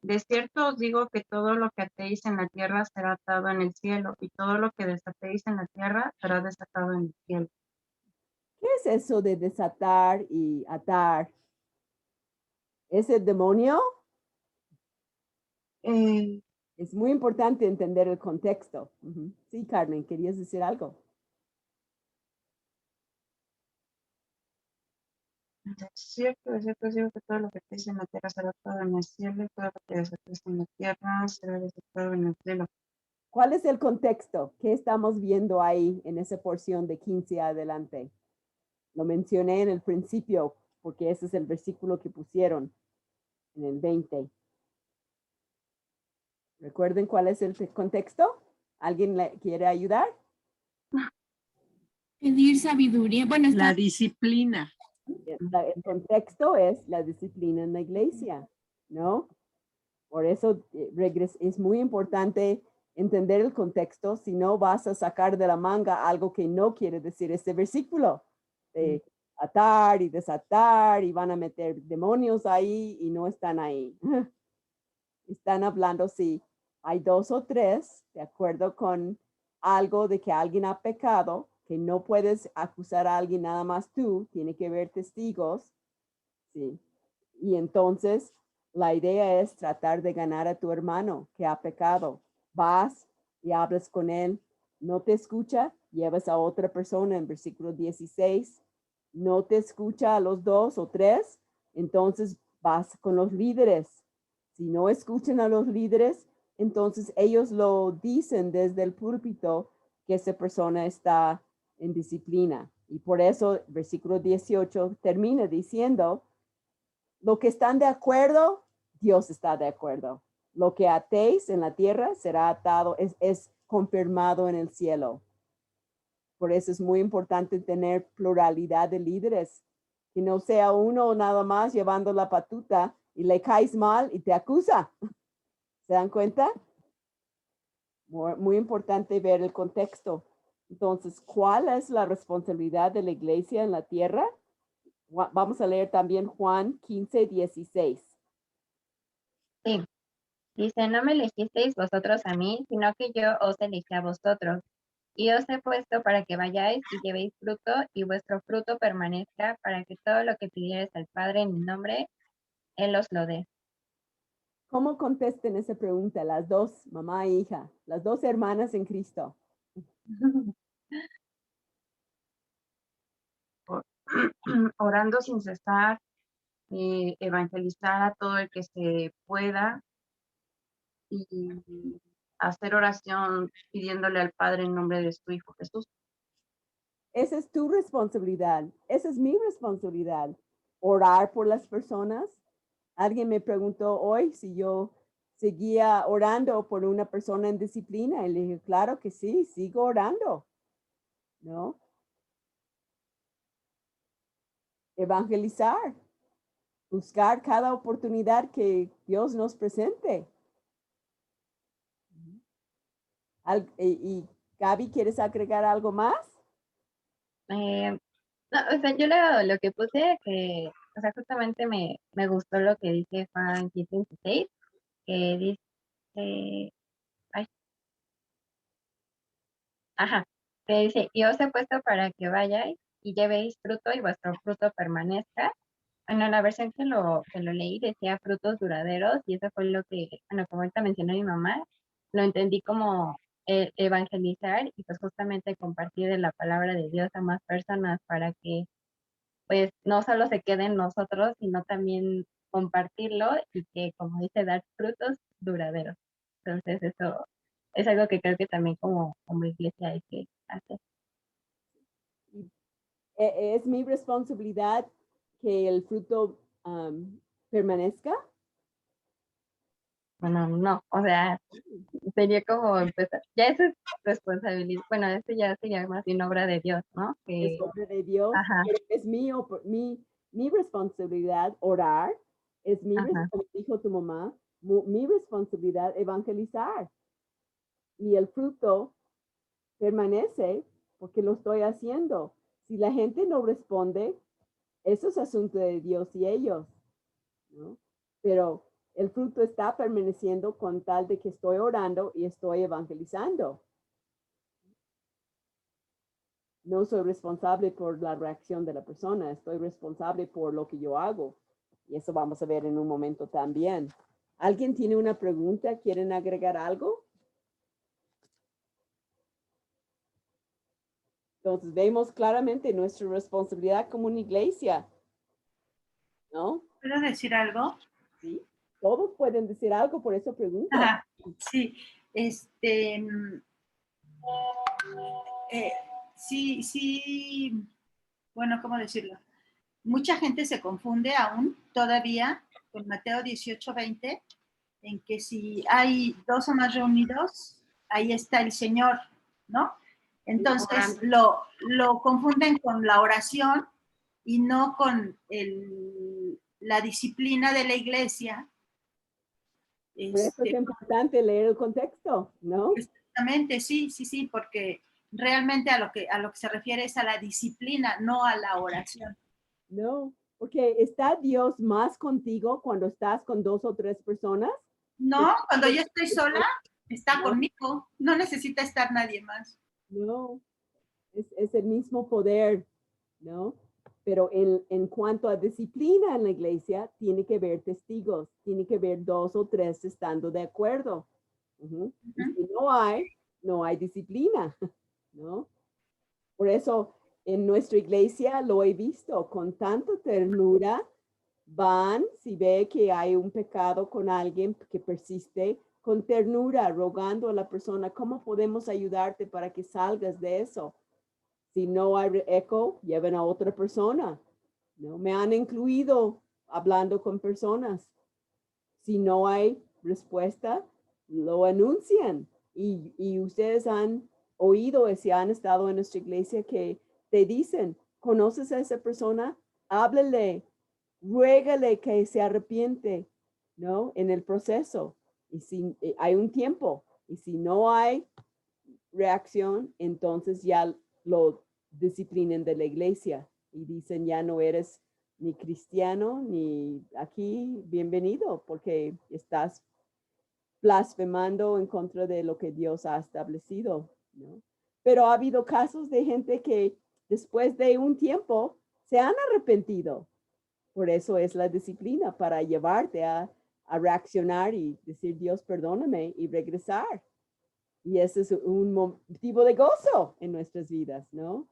M: De cierto os digo que todo lo que atéis en la tierra será atado en el cielo, y todo lo que desatéis en la tierra será desatado en el cielo.
A: ¿Qué es eso de desatar y atar? ¿Es el demonio? Es muy importante entender el contexto. Sí, Carmen, ¿querías decir algo?
M: Es cierto os digo que todo lo que atéis en la tierra será atado en el cielo, y todo lo que desatéis en la tierra será desatado en el cielo.
A: ¿Cuál es el contexto? ¿Qué estamos viendo ahí en esa porción de 15 adelante? Lo mencioné en el principio porque ese es el versículo que pusieron en el 20. ¿Recuerden cuál es el contexto? ¿Alguien le quiere ayudar?
G: Pedir sabiduría. Bueno,
B: la disciplina.
A: El contexto es la disciplina en la iglesia, ¿no? Por eso es muy importante entender el contexto, si no vas a sacar de la manga algo que no quiere decir este versículo. De atar y desatar y van a meter demonios ahí y no están ahí. Están hablando si hay 2 o 3 de acuerdo con algo de que alguien ha pecado, que no puedes acusar a alguien nada más tú, tiene que haber testigos, ¿sí? Y entonces la idea es tratar de ganar a tu hermano que ha pecado. Vas y hablas con él, no te escucha, llevas a otra persona en versículo 16, no te escucha a los 2 o 3, entonces vas con los líderes. Si no escuchan a los líderes, entonces ellos lo dicen desde el púlpito que esa persona está en disciplina. Y por eso versículo 18 termina diciendo, lo que están de acuerdo, Dios está de acuerdo. Lo que atéis en la tierra será atado, es confirmado en el cielo. Por eso es muy importante tener pluralidad de líderes, que no sea uno nada más llevando la patuta y le caes mal y te acusa. ¿Se dan cuenta? Muy importante ver el contexto. Entonces, ¿cuál es la responsabilidad de la iglesia en la tierra? Vamos a leer también Juan 15:16.
L: Sí, dice, no me elegisteis vosotros a mí, sino que yo os elegí a vosotros. Y os he puesto para que vayáis y llevéis fruto, y vuestro fruto permanezca, para que todo lo que pidierais al Padre en mi nombre, Él os lo dé.
A: ¿Cómo contesten esa pregunta las dos, mamá e hija, las dos hermanas en Cristo?
M: Orando sin cesar, evangelizar a todo el que se pueda y hacer oración pidiéndole al Padre en nombre de su Hijo Jesús.
A: Esa es tu responsabilidad. Esa es mi responsabilidad. Orar por las personas. Alguien me preguntó hoy si yo seguía orando por una persona en disciplina. Y le dije, claro que sí, sigo orando. ¿No? Evangelizar. Buscar cada oportunidad que Dios nos presente. Y Gaby, ¿quieres agregar algo más?
L: No, o sea, yo lo que puse, que, o sea, justamente me gustó lo que dice Juan 15:16, que dice, ay, ajá, que dice, y os he puesto para que vayáis y llevéis fruto y vuestro fruto permanezca. Bueno, la versión que lo leí decía frutos duraderos y eso fue lo que, bueno, como ahorita mencionó mi mamá, lo entendí como evangelizar y pues justamente compartir de la palabra de Dios a más personas para que pues no solo se quede en nosotros, sino también compartirlo y que, como dice, dar frutos duraderos. Entonces, eso es algo que creo que también como iglesia hay que hacer.
A: ¿Es mi responsabilidad que el fruto permanezca?
L: Bueno, no, o sea, sería como empezar, ya eso es responsabilidad, bueno, eso ya sería más bien obra de Dios, ¿no?
A: Es obra de Dios,
L: Ajá,
A: pero es mi responsabilidad orar, es mi
L: ajá,
A: responsabilidad, dijo tu mamá, mi responsabilidad evangelizar. Y el fruto permanece porque lo estoy haciendo. Si la gente no responde, eso es asunto de Dios y ellos, ¿no? Pero el fruto está permaneciendo con tal de que estoy orando y estoy evangelizando. No soy responsable por la reacción de la persona, estoy responsable por lo que yo hago. Y eso vamos a ver en un momento también. ¿Alguien tiene una pregunta? ¿Quieren agregar algo? Entonces vemos claramente nuestra responsabilidad como una iglesia, ¿no?
F: ¿Puedo decir algo?
A: Sí, todos pueden decir algo, por eso pregunto.
F: Ajá, sí, sí, bueno, ¿cómo decirlo? Mucha gente se confunde aún todavía con Mateo 18:20, en que si hay dos o más reunidos, ahí está el Señor, ¿no? Entonces lo confunden con la oración y no con la disciplina de la iglesia.
A: Por eso es importante leer el contexto, ¿no?
F: Exactamente, sí, porque realmente a lo que se refiere es a la disciplina, no a la oración.
A: No, porque ¿está Dios más contigo cuando estás con dos o tres personas?
F: No, cuando yo estoy sola, está conmigo, no necesita estar nadie más.
A: No, es el mismo poder, ¿no? Pero en cuanto a disciplina en la iglesia, tiene que haber testigos, tiene que haber dos o tres estando de acuerdo. Y si no hay disciplina, ¿no? Por eso en nuestra iglesia lo he visto con tanta ternura. Van, si ve que hay un pecado con alguien que persiste, con ternura, rogando a la persona, ¿cómo podemos ayudarte para que salgas de eso? Si no hay eco, lleven a otra persona. ¿No? Me han incluido hablando con personas. Si no hay respuesta, lo anuncian. Y ustedes han oído, si han estado en nuestra iglesia, que te dicen, ¿conoces a esa persona? Háblale, ruégale que se arrepiente, ¿no? En el proceso. Y si hay un tiempo, y si no hay reacción, entonces ya lo disciplinen de la iglesia y dicen, ya no eres ni cristiano, ni aquí, bienvenido, porque estás blasfemando en contra de lo que Dios ha establecido, ¿no? Pero ha habido casos de gente que después de un tiempo se han arrepentido. Por eso es la disciplina, para llevarte a reaccionar y decir, Dios, perdóname, y regresar. Y ese es un motivo de gozo en nuestras vidas, ¿no?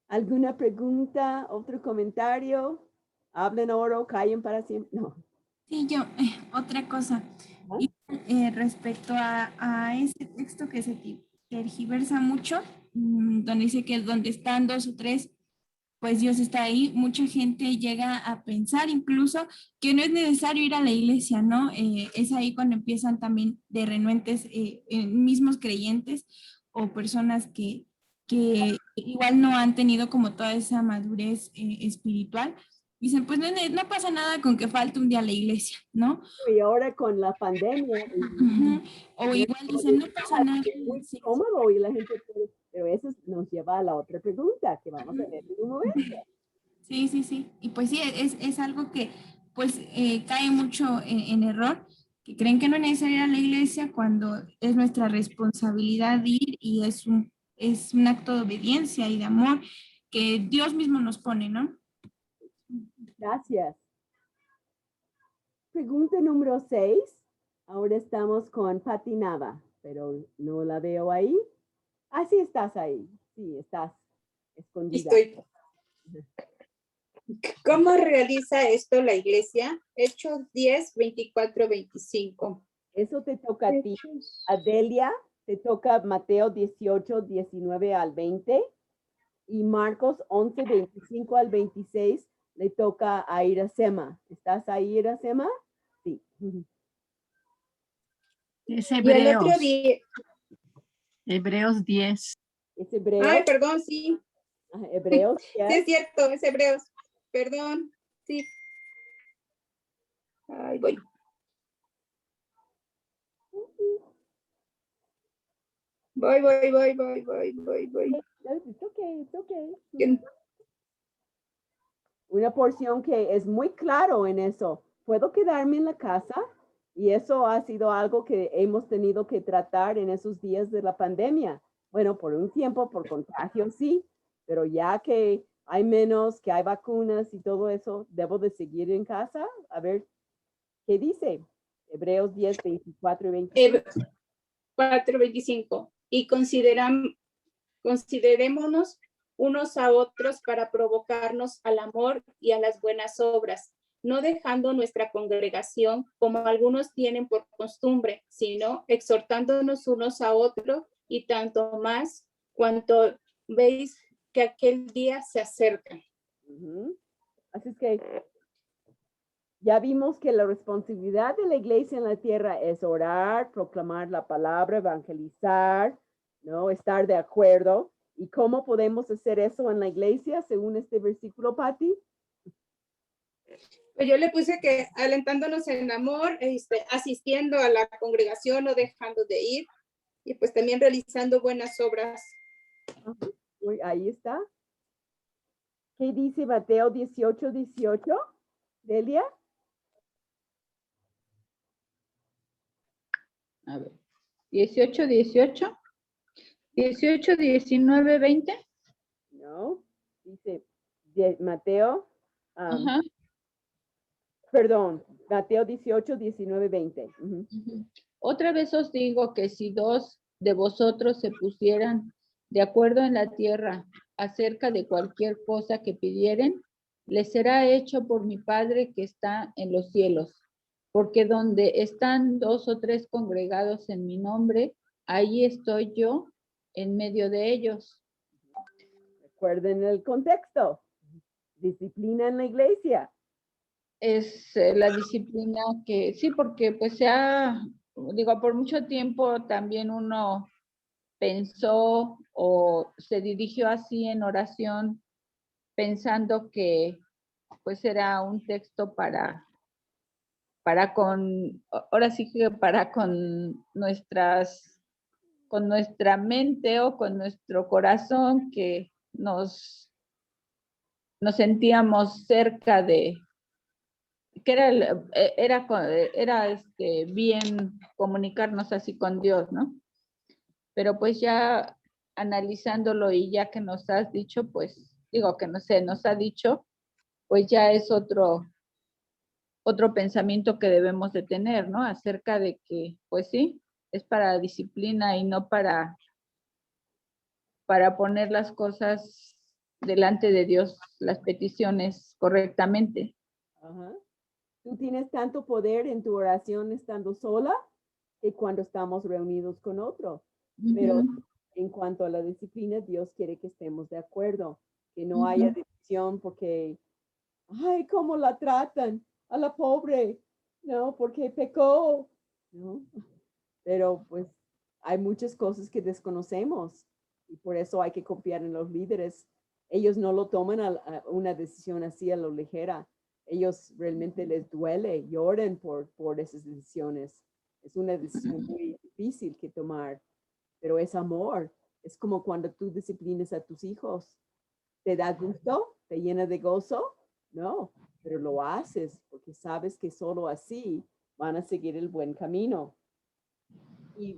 A: ¿Alguna pregunta, otro comentario? Hablen oro, callen para siempre. No.
G: Sí, yo, otra cosa. Y, respecto a ese texto que se tergiversa mucho, donde dice que donde están dos o tres, pues Dios está ahí. Mucha gente llega a pensar incluso que no es necesario ir a la iglesia, ¿no? Es ahí cuando empiezan también de renuentes mismos creyentes o personas que igual no han tenido como toda esa madurez espiritual. Dicen, pues no pasa nada con que falte un día a la iglesia, ¿no?
A: Y ahora con la pandemia.
G: O igual dicen, no pasa nada.
A: Es muy cómodo y la gente puede, pero eso nos lleva a la otra pregunta que vamos a ver en un momento.
G: Sí, sí, sí. Y pues sí, es algo que pues cae mucho en error, que creen que no es necesario ir a la iglesia cuando es nuestra responsabilidad ir y es un acto de obediencia y de amor que Dios mismo nos pone, ¿no?
A: Gracias. Pregunta número 6. Ahora estamos con Pati Nava, pero no la veo ahí. Ah, sí estás ahí. Sí, estás escondida.
N: Estoy. ¿Cómo realiza esto la iglesia? Hechos 10, 24, 25.
A: Eso te toca a ti. Adelia, te toca Mateo 18, 19 al 20. Y Marcos 11, 25 al 26 le toca a Iracema. ¿Estás ahí, Iracema? Sí.
B: Es
N: Y el otro
B: Hebreos.
N: día.
B: Hebreos 10.
A: ¿Es Hebreos?
N: Ay, perdón, sí.
A: Hebreos.
N: Sí, es cierto, es Hebreos. Perdón, sí. Ay, voy. Voy.
A: It's okay. Una porción que es muy claro en eso. ¿Puedo quedarme en la casa? Y eso ha sido algo que hemos tenido que tratar en esos días de la pandemia. Bueno, por un tiempo, por contagio, sí, pero ya que hay menos, que hay vacunas y todo eso, ¿debo de seguir en casa? A ver, ¿qué dice? Hebreos 10, 24 y 25.
I: 4, 25. Y considerémonos unos a otros para provocarnos al amor y a las buenas obras, no dejando nuestra congregación como algunos tienen por costumbre, sino exhortándonos unos a otros y tanto más cuanto veis que aquel día se acerca.
A: Así es que ya vimos que la responsabilidad de la iglesia en la tierra es orar, proclamar la palabra, evangelizar, ¿no? Estar de acuerdo. ¿Y cómo podemos hacer eso en la iglesia según este versículo, Patti?
I: Pues yo le puse que alentándonos en amor, asistiendo a la congregación, no dejando de ir, y pues también realizando buenas obras.
A: Ahí está. ¿Qué dice Mateo 18, 18? Delia.
D: A ver, 18, 18. 18, 19, 20.
A: No, dice Mateo.
D: Ajá.
A: Perdón, Mateo 18, 19, 20.
D: Otra vez os digo que si dos de vosotros se pusieran de acuerdo en la tierra acerca de cualquier cosa que pidieren, les será hecho por mi Padre que está en los cielos. Porque donde están dos o tres congregados en mi nombre, ahí estoy yo en medio de ellos.
A: Recuerden el contexto. Disciplina en la iglesia.
D: Es la disciplina que, sí, porque pues por mucho tiempo también uno pensó o se dirigió así en oración pensando que pues era un texto ahora sí que para con nuestra mente o con nuestro corazón que nos nos sentíamos cerca de, que era bien comunicarnos así con Dios, ¿no? Pero pues ya analizándolo y ya que nos has dicho, pues, digo que no sé, nos ha dicho, pues ya es otro pensamiento que debemos de tener, ¿no? Acerca de que, pues sí, es para disciplina y no para poner las cosas delante de Dios, las peticiones correctamente.
A: Ajá. Tú tienes tanto poder en tu oración estando sola que cuando estamos reunidos con otro. Pero en cuanto a la disciplina, Dios quiere que estemos de acuerdo, que no haya división porque, ay, cómo la tratan a la pobre, ¿no? Porque pecó, ¿no? Pero pues hay muchas cosas que desconocemos y por eso hay que confiar en los líderes. Ellos no lo toman a una decisión así a lo ligera. Ellos realmente les duele, lloran por esas decisiones. Es una decisión muy difícil que tomar, pero es amor. Es como cuando tú disciplinas a tus hijos. ¿Te da gusto? ¿Te llena de gozo? No, pero lo haces porque sabes que solo así van a seguir el buen camino. Y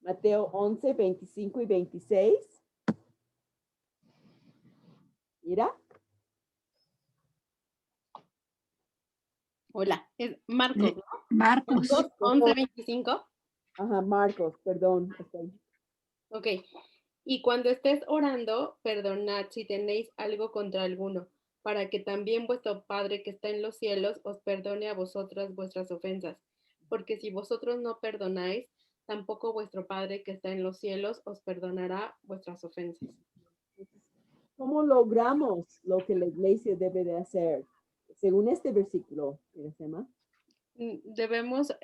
A: Mateo 11, 25 y 26. Mira.
K: Hola, es Marcos, ¿no?
B: Marcos.
K: 11, 25.
A: Ajá, Marcos, perdón.
K: Ok. Y cuando estés orando, perdonad si tenéis algo contra alguno, para que también vuestro Padre que está en los cielos os perdone a vosotras vuestras ofensas. Porque si vosotros no perdonáis, tampoco vuestro Padre que está en los cielos os perdonará vuestras ofensas.
A: ¿Cómo logramos lo que la iglesia debe de hacer? Según este versículo, Iracema.
K: Debemos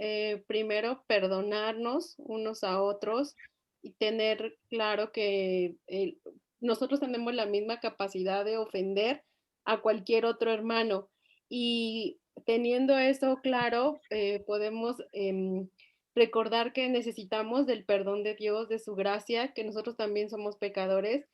K: primero perdonarnos unos a otros y tener claro que nosotros tenemos la misma capacidad de ofender a cualquier otro hermano. Y teniendo eso claro, podemos recordar que necesitamos del perdón de Dios, de su gracia, que nosotros también somos pecadores.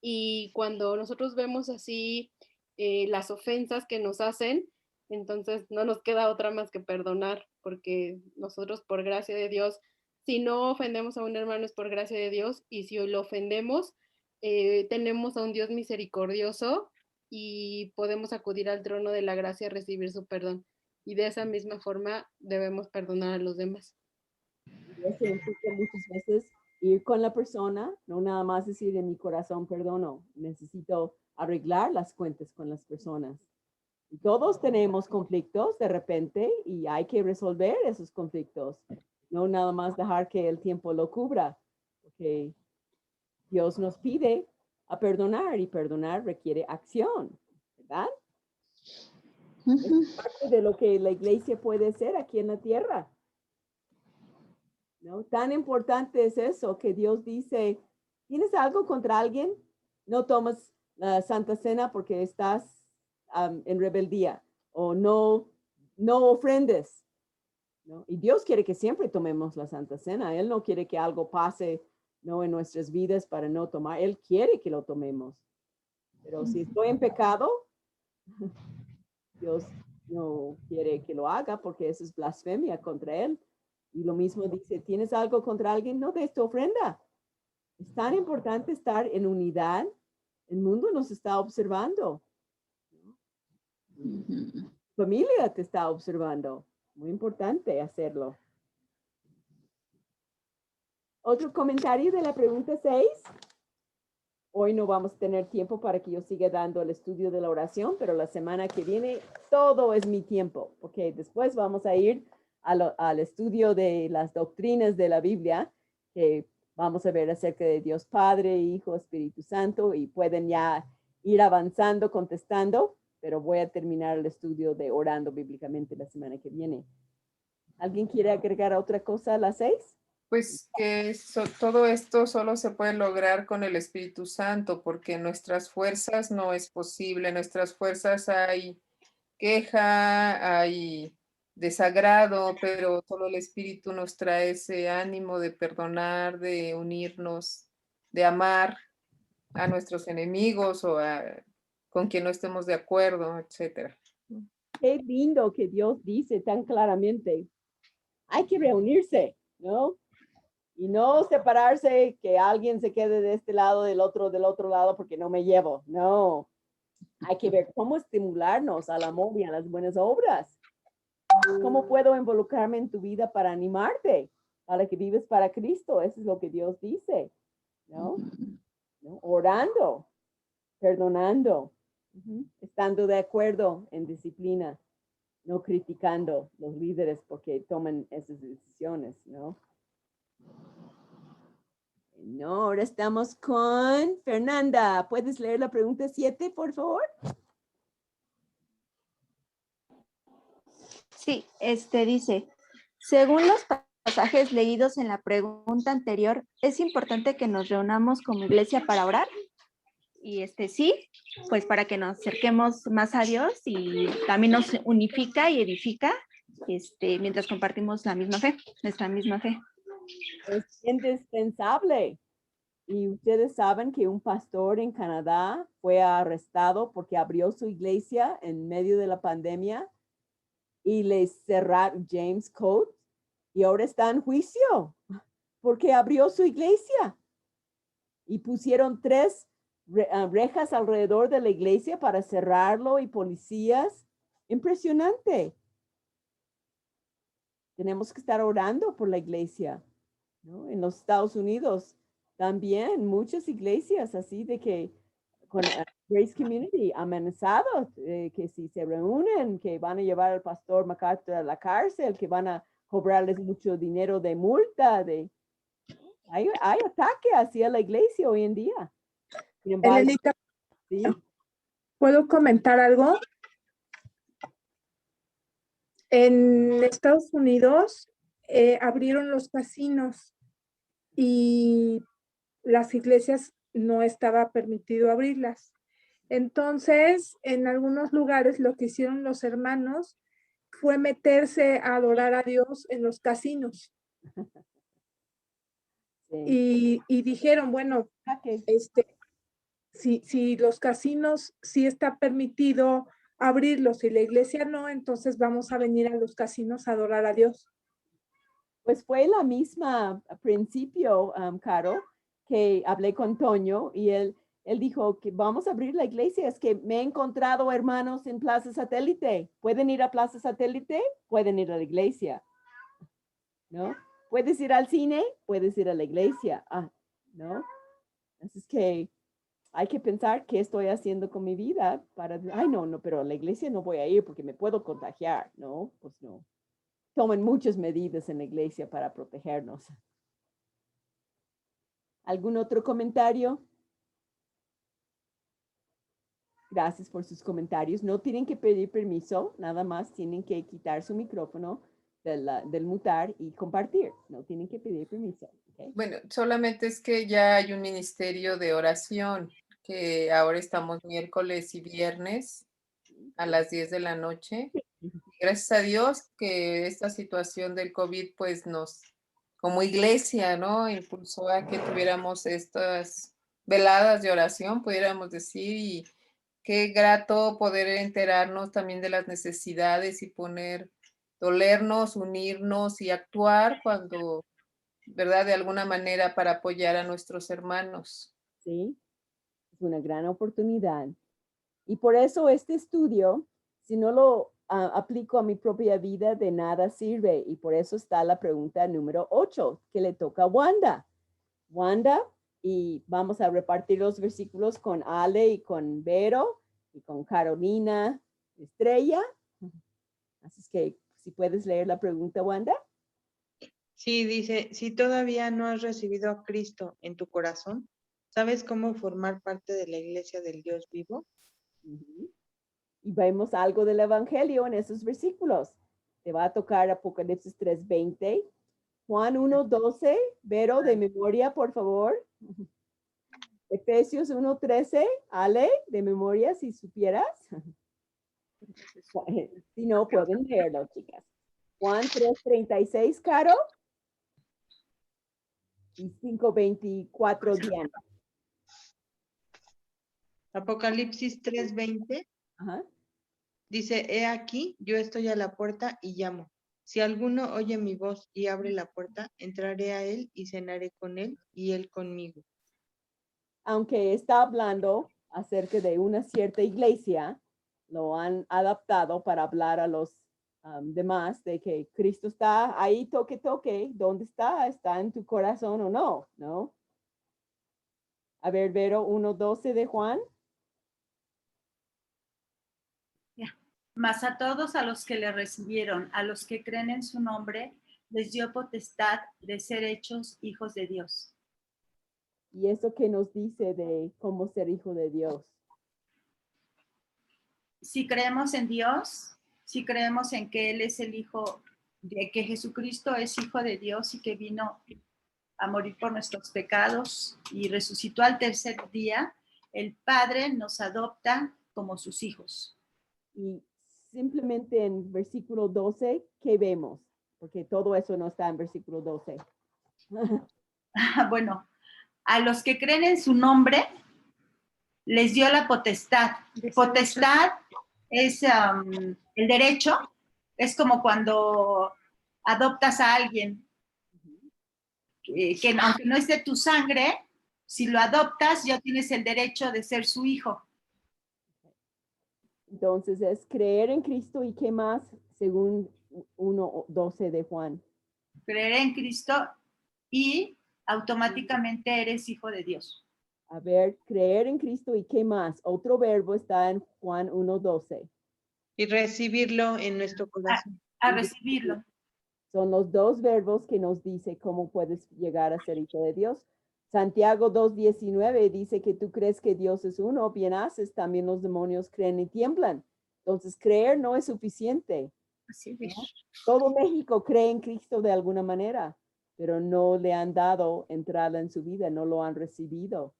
K: Y cuando nosotros vemos así las ofensas que nos hacen, entonces no nos queda otra más que perdonar, porque nosotros por gracia de Dios, si no ofendemos a un hermano es por gracia de Dios, y si lo ofendemos, tenemos a un Dios misericordioso y podemos acudir al trono de la gracia a recibir su perdón. Y de esa misma forma debemos perdonar a los demás.
A: Y eso implica muchas veces ir con la persona, no nada más decir en mi corazón perdono, necesito arreglar las cuentas con las personas. Y todos tenemos conflictos de repente y hay que resolver esos conflictos, no nada más dejar que el tiempo lo cubra, porque Dios nos pide a perdonar y perdonar requiere acción, ¿verdad? Es parte de lo que la iglesia puede hacer aquí en la tierra. ¿No? Tan importante es eso que Dios dice, ¿tienes algo contra alguien? No tomas la Santa Cena porque estás en rebeldía o no ofrendes. ¿No? Y Dios quiere que siempre tomemos la Santa Cena. Él no quiere que algo pase, ¿no? En nuestras vidas para no tomar. Él quiere que lo tomemos. Pero si estoy en pecado, Dios no quiere que lo haga porque eso es blasfemia contra Él. Y lo mismo dice, ¿tienes algo contra alguien? No des tu ofrenda. Es tan importante estar en unidad. El mundo nos está observando. Familia te está observando. Muy importante hacerlo. ¿Otro comentario de la pregunta 6? Hoy no vamos a tener tiempo para que yo siga dando el estudio de la oración, pero la semana que viene todo es mi tiempo, porque después vamos a ir al estudio de las doctrinas de la Biblia, que vamos a ver acerca de Dios Padre, Hijo, Espíritu Santo, y pueden ya ir avanzando, contestando, pero voy a terminar el estudio de orando bíblicamente la semana que viene. ¿Alguien quiere agregar otra cosa a las 6?
C: Pues que todo esto solo se puede lograr con el Espíritu Santo, porque nuestras fuerzas no es posible. Nuestras fuerzas hay queja, hay desagrado, pero solo el Espíritu nos trae ese ánimo de perdonar, de unirnos, de amar a nuestros enemigos o a con quien no estemos de acuerdo, etcétera.
A: Qué lindo que Dios dice tan claramente. Hay que reunirse, ¿no? Y no separarse, que alguien se quede de este lado, del otro lado, porque no me llevo. No. Hay que ver cómo estimularnos al amor y a las buenas obras. ¿Cómo puedo involucrarme en tu vida para animarte? Para que vives para Cristo. Eso es lo que Dios dice, ¿no? ¿No? Orando, perdonando, estando de acuerdo en disciplina, no criticando los líderes porque toman esas decisiones, ¿no? No, ahora estamos con Fernanda. ¿Puedes leer la pregunta 7, por favor?
O: Sí, dice, según los pasajes leídos en la pregunta anterior, ¿es importante que nos reunamos como iglesia para orar? Y sí, pues para que nos acerquemos más a Dios y también nos unifica y edifica mientras compartimos la misma fe, nuestra misma fe.
A: Es indispensable. Y ustedes saben que un pastor en Canadá fue arrestado porque abrió su iglesia en medio de la pandemia y le cerraron James Coates y ahora está en juicio porque abrió su iglesia y pusieron 3 rejas alrededor de la iglesia para cerrarlo y policías. Impresionante. Tenemos que estar orando por la iglesia, ¿no? En los Estados Unidos también muchas iglesias así de que con Grace Community amenazados que si se reúnen, que van a llevar al pastor MacArthur a la cárcel, que van a cobrarles mucho dinero de multa. Hay ataque hacia la iglesia hoy en día. Sin embargo,
P: Elenita,
A: ¿sí?
P: ¿puedo comentar algo? En Estados Unidos abrieron los casinos y las iglesias no estaba permitido abrirlas. Entonces, en algunos lugares lo que hicieron los hermanos fue meterse a adorar a Dios en los casinos.
A: Sí.
P: Y dijeron, bueno, si los casinos sí está permitido abrirlos y la iglesia no, entonces vamos a venir a los casinos a adorar a Dios.
A: Pues fue la misma principio, Caro, que hablé con Toño y él dijo que vamos a abrir la iglesia. Es que me he encontrado hermanos en Plaza Satélite. ¿Pueden ir a Plaza Satélite? Pueden ir a la iglesia, ¿no? ¿Puedes ir al cine? Puedes ir a la iglesia, ¿no? Así que hay que pensar qué estoy haciendo con mi vida para, no, pero a la iglesia no voy a ir porque me puedo contagiar, ¿no? Pues no. Toman muchas medidas en la iglesia para protegernos. ¿Algún otro comentario? Gracias por sus comentarios. No tienen que pedir permiso, nada más tienen que quitar su micrófono del mutar y compartir. No tienen que pedir permiso. ¿Okay?
C: Bueno, solamente es que ya hay un ministerio de oración, que ahora estamos miércoles y viernes a las 10 de la noche. Gracias a Dios que esta situación del COVID pues nos, como iglesia, ¿no? Impulsó a que tuviéramos estas veladas de oración, pudiéramos decir, y qué grato poder enterarnos también de las necesidades y dolernos, unirnos y actuar cuando, ¿verdad? De alguna manera para apoyar a nuestros hermanos.
A: Sí, es una gran oportunidad. Y por eso este estudio, si no lo aplico a mi propia vida, de nada sirve. Y por eso está la pregunta número 8, que le toca a Wanda. Wanda, y vamos a repartir los versículos con Ale y con Vero y con Carolina Estrella. Así es que, si puedes leer la pregunta, Wanda.
Q: Sí, dice, si todavía no has recibido a Cristo en tu corazón, ¿sabes cómo formar parte de la iglesia del Dios vivo?
A: Y vemos algo del evangelio en esos versículos. Te va a tocar Apocalipsis 3:20, Juan 1:12, Vero, de memoria, por favor. Efesios 1:13, Ale, de memoria, si supieras. Si no, pueden leerlo, chicas. Juan 3:36, Caro. Y 5:24, Diana.
Q: Apocalipsis 3:20
A: Ajá.
Q: dice, he aquí, yo estoy a la puerta y llamo. Si alguno oye mi voz y abre la puerta, entraré a él y cenaré con él y él conmigo.
A: Aunque está hablando acerca de una cierta iglesia, lo han adaptado para hablar a los demás de que Cristo está ahí, toque, toque. ¿Dónde está? ¿Está en tu corazón o no? ¿No? A ver, Vero, 1:12 de Juan.
F: Mas a todos a los que le recibieron, a los que creen en su nombre, les dio potestad de ser hechos hijos de Dios.
A: ¿Y eso qué nos dice de cómo ser hijo de Dios?
F: Si creemos en Dios, si creemos en que Él es el Hijo, de que Jesucristo es Hijo de Dios y que vino a morir por nuestros pecados y resucitó al tercer día, el Padre nos adopta como sus hijos.
A: Y simplemente en versículo 12, ¿qué vemos? Porque todo eso no está en versículo 12.
F: Bueno, a los que creen en su nombre, les dio la potestad. Potestad es el derecho, es como cuando adoptas a alguien que aunque no es de tu sangre, si lo adoptas, ya tienes el derecho de ser su hijo.
A: Entonces es creer en Cristo y qué más según 1:12 de Juan.
F: Creer en Cristo y automáticamente eres hijo de Dios.
A: A ver, creer en Cristo y qué más. Otro verbo está en Juan 1:12.
Q: Y recibirlo en nuestro corazón.
F: A recibirlo.
A: Son los dos verbos que nos dice cómo puedes llegar a ser hijo de Dios. Santiago 2:19 dice que tú crees que Dios es uno, bien haces, también los demonios creen y tiemblan. Entonces, creer no es suficiente.
E: Así es.
A: ¿No? Todo México cree en Cristo de alguna manera, pero no le han dado entrada en su vida, no lo han recibido.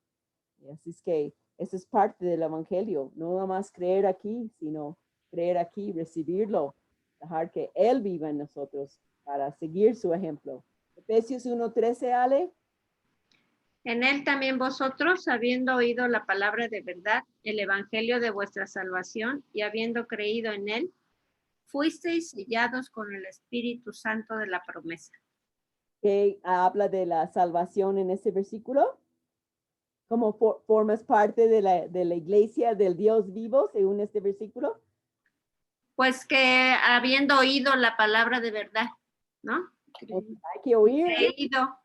A: Y así es que eso es parte del evangelio, no nada más creer aquí, sino creer aquí, recibirlo, dejar que Él viva en nosotros para seguir su ejemplo. Efesios 1:13, Ale.
E: En él también vosotros, habiendo oído la palabra de verdad, el evangelio de vuestra salvación, y habiendo creído en él, fuisteis sellados con el Espíritu Santo de la promesa.
A: Que habla de la salvación en ese versículo. ¿Cómo formas parte de la iglesia del Dios vivo según este versículo?
E: Pues que habiendo oído la palabra de verdad, ¿no?
A: Hay que oír.
E: Creído.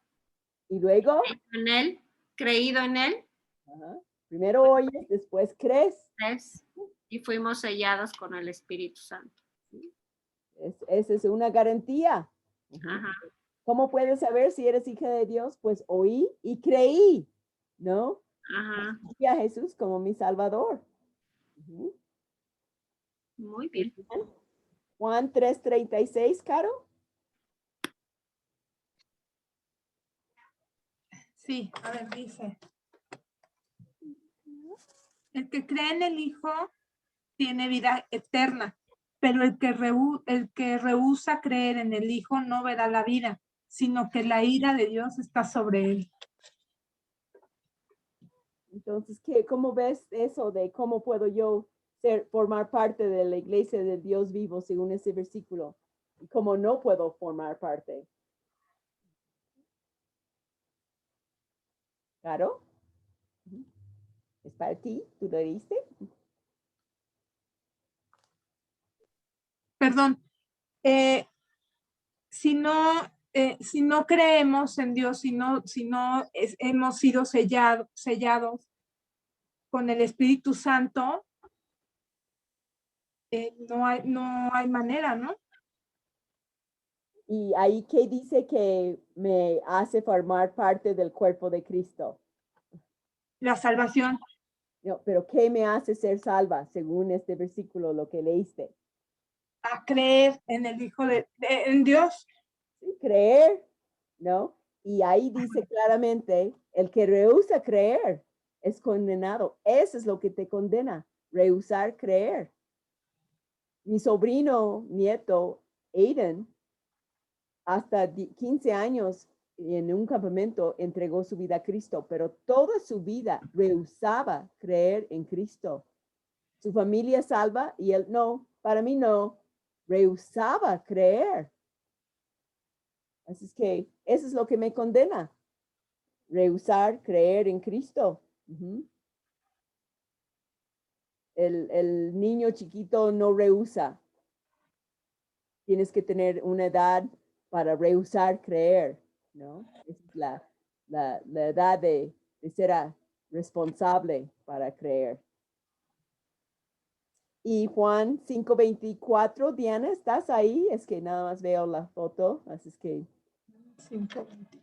A: Y luego.
E: En él, creído en él.
A: Ajá. Primero oyes, después crees.
E: Y fuimos sellados con el Espíritu Santo.
A: Esa es una garantía.
E: Ajá.
A: ¿Cómo puedes saber si eres hija de Dios? Pues oí y creí, ¿no?
E: Ajá.
A: Y a Jesús como mi Salvador.
E: Muy bien.
A: Juan 3:36, Caro.
P: Sí, a ver, dice. El que cree en el Hijo tiene vida eterna, pero el que rehúsa creer en el Hijo no verá la vida, sino que la ira de Dios está sobre él.
A: Entonces, ¿cómo ves eso de cómo puedo yo formar parte de la iglesia de Dios vivo según ese versículo? Y cómo no puedo formar parte. Claro. Es para ti, ¿tú lo diste?
P: Perdón. Si no creemos en Dios, si no hemos sido sellados con el Espíritu Santo, no hay manera, ¿no?
A: Y ahí, ¿qué dice que me hace formar parte del cuerpo de Cristo?
P: La salvación.
A: No, pero ¿qué me hace ser salva según este versículo, lo que leíste?
P: A creer en el Hijo en Dios.
A: Sí, creer, ¿no? Y ahí dice claramente, el que rehúsa creer es condenado. Eso es lo que te condena, rehusar creer. Mi sobrino, nieto, Aiden, hasta 15 años, en un campamento entregó su vida a Cristo, pero toda su vida rehusaba creer en Cristo. Su familia salva y él no, para mí no, rehusaba creer. Así es que eso es lo que me condena, rehusar creer en Cristo. El niño chiquito no rehúsa. Tienes que tener una edad para rehusar creer, ¿no? Esa es la edad de ser responsable para creer. Y Juan 5:24, Diana, ¿estás ahí? Es que nada más veo la foto, así es que
P: 5:24.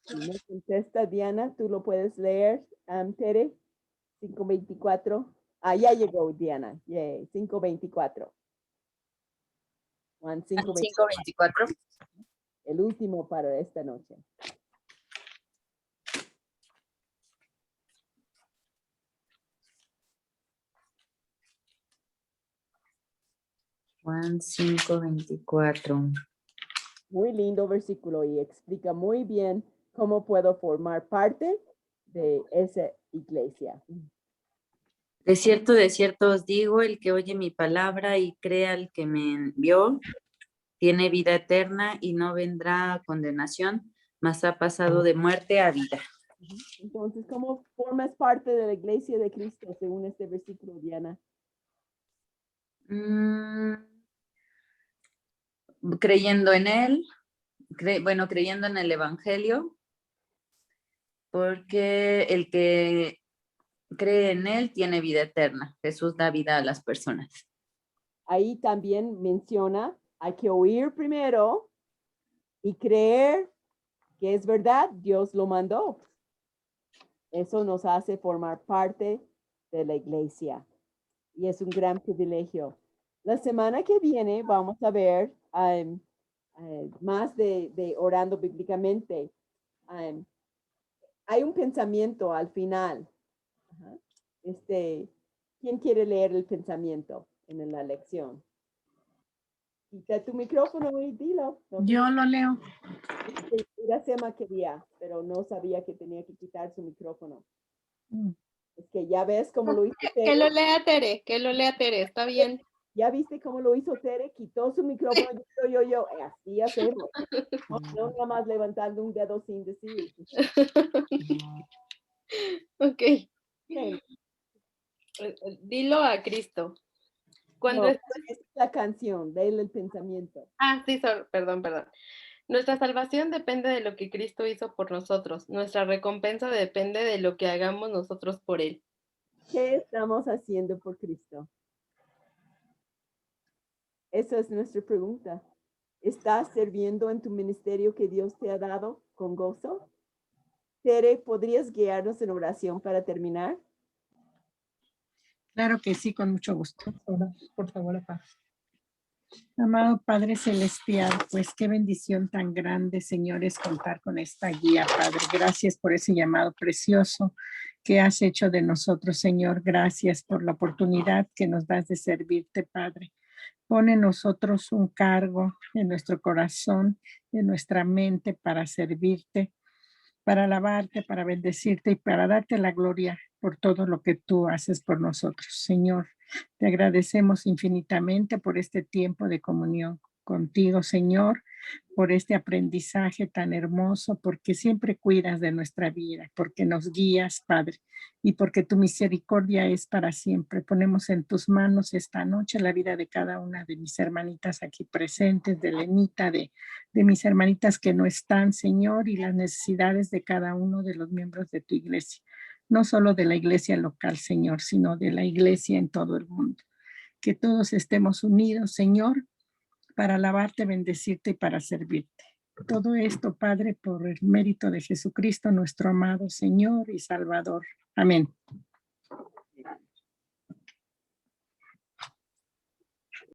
A: si no contesta Diana, tú lo puedes leer, Tere, 5:24. Ah, ya llegó Diana, yay, 5:24. Juan
R: 5:24.
A: El último para esta noche.
R: Juan 5:24.
A: Muy lindo versículo y explica muy bien cómo puedo formar parte de esa iglesia.
R: De cierto os digo, el que oye mi palabra y crea al que me envió, tiene vida eterna y no vendrá a condenación, mas ha pasado de muerte a vida.
A: Entonces, ¿cómo formas parte de la iglesia de Cristo según este versículo, Diana?
R: Creyendo en Él, creyendo en el Evangelio, porque el que cree en Él tiene vida eterna. Jesús da vida a las personas.
A: Ahí también menciona, hay que oír primero y creer que es verdad, Dios lo mandó. Eso nos hace formar parte de la iglesia y es un gran privilegio. La semana que viene vamos a ver más de orando bíblicamente. Hay un pensamiento al final. Ajá. ¿Quién quiere leer el pensamiento en la lección? Quita tu micrófono y dilo.
B: Yo lo leo.
A: Iracema quería, pero no sabía que tenía que quitar su micrófono. Es que ya ves cómo lo hizo Tere.
K: Que lo lea Tere, está bien.
A: ¿Ya viste cómo lo hizo Tere? Quitó su micrófono, yo, así hacemos. No nada más levantando un dedo sin decir.
K: Ok.
A: Bien.
K: Dilo a Cristo. Cuando
A: No, es la canción, déle el pensamiento.
K: sí, perdón. Nuestra salvación depende de lo que Cristo hizo por nosotros. Nuestra recompensa depende de lo que hagamos nosotros por Él.
A: ¿Qué estamos haciendo por Cristo? Esa es nuestra pregunta. ¿Estás sirviendo en tu ministerio que Dios te ha dado con gozo? Tere, ¿podrías guiarnos en oración para terminar?
B: Claro que sí, con mucho gusto.
J: Por favor, papá.
B: Amado Padre Celestial, pues qué bendición tan grande, Señor, es contar con esta guía, Padre. Gracias por ese llamado precioso que has hecho de nosotros, Señor. Gracias por la oportunidad que nos das de servirte, Padre. Pone en nosotros un cargo en nuestro corazón, en nuestra mente para servirte, para alabarte, para bendecirte y para darte la gloria por todo lo que tú haces por nosotros, Señor. Te agradecemos infinitamente por este tiempo de comunión contigo, Señor, por este aprendizaje tan hermoso, porque siempre cuidas de nuestra vida, porque nos guías, Padre, y porque tu misericordia es para siempre. Ponemos en tus manos esta noche la vida de cada una de mis hermanitas aquí presentes, de Lenita, de mis hermanitas que no están, Señor, y las necesidades de cada uno de los miembros de tu iglesia. No solo de la iglesia local, Señor, sino de la iglesia en todo el mundo. Que todos estemos unidos, Señor, para alabarte, bendecirte y para servirte. Todo esto, Padre, por el mérito de Jesucristo, nuestro amado Señor y Salvador. Amén.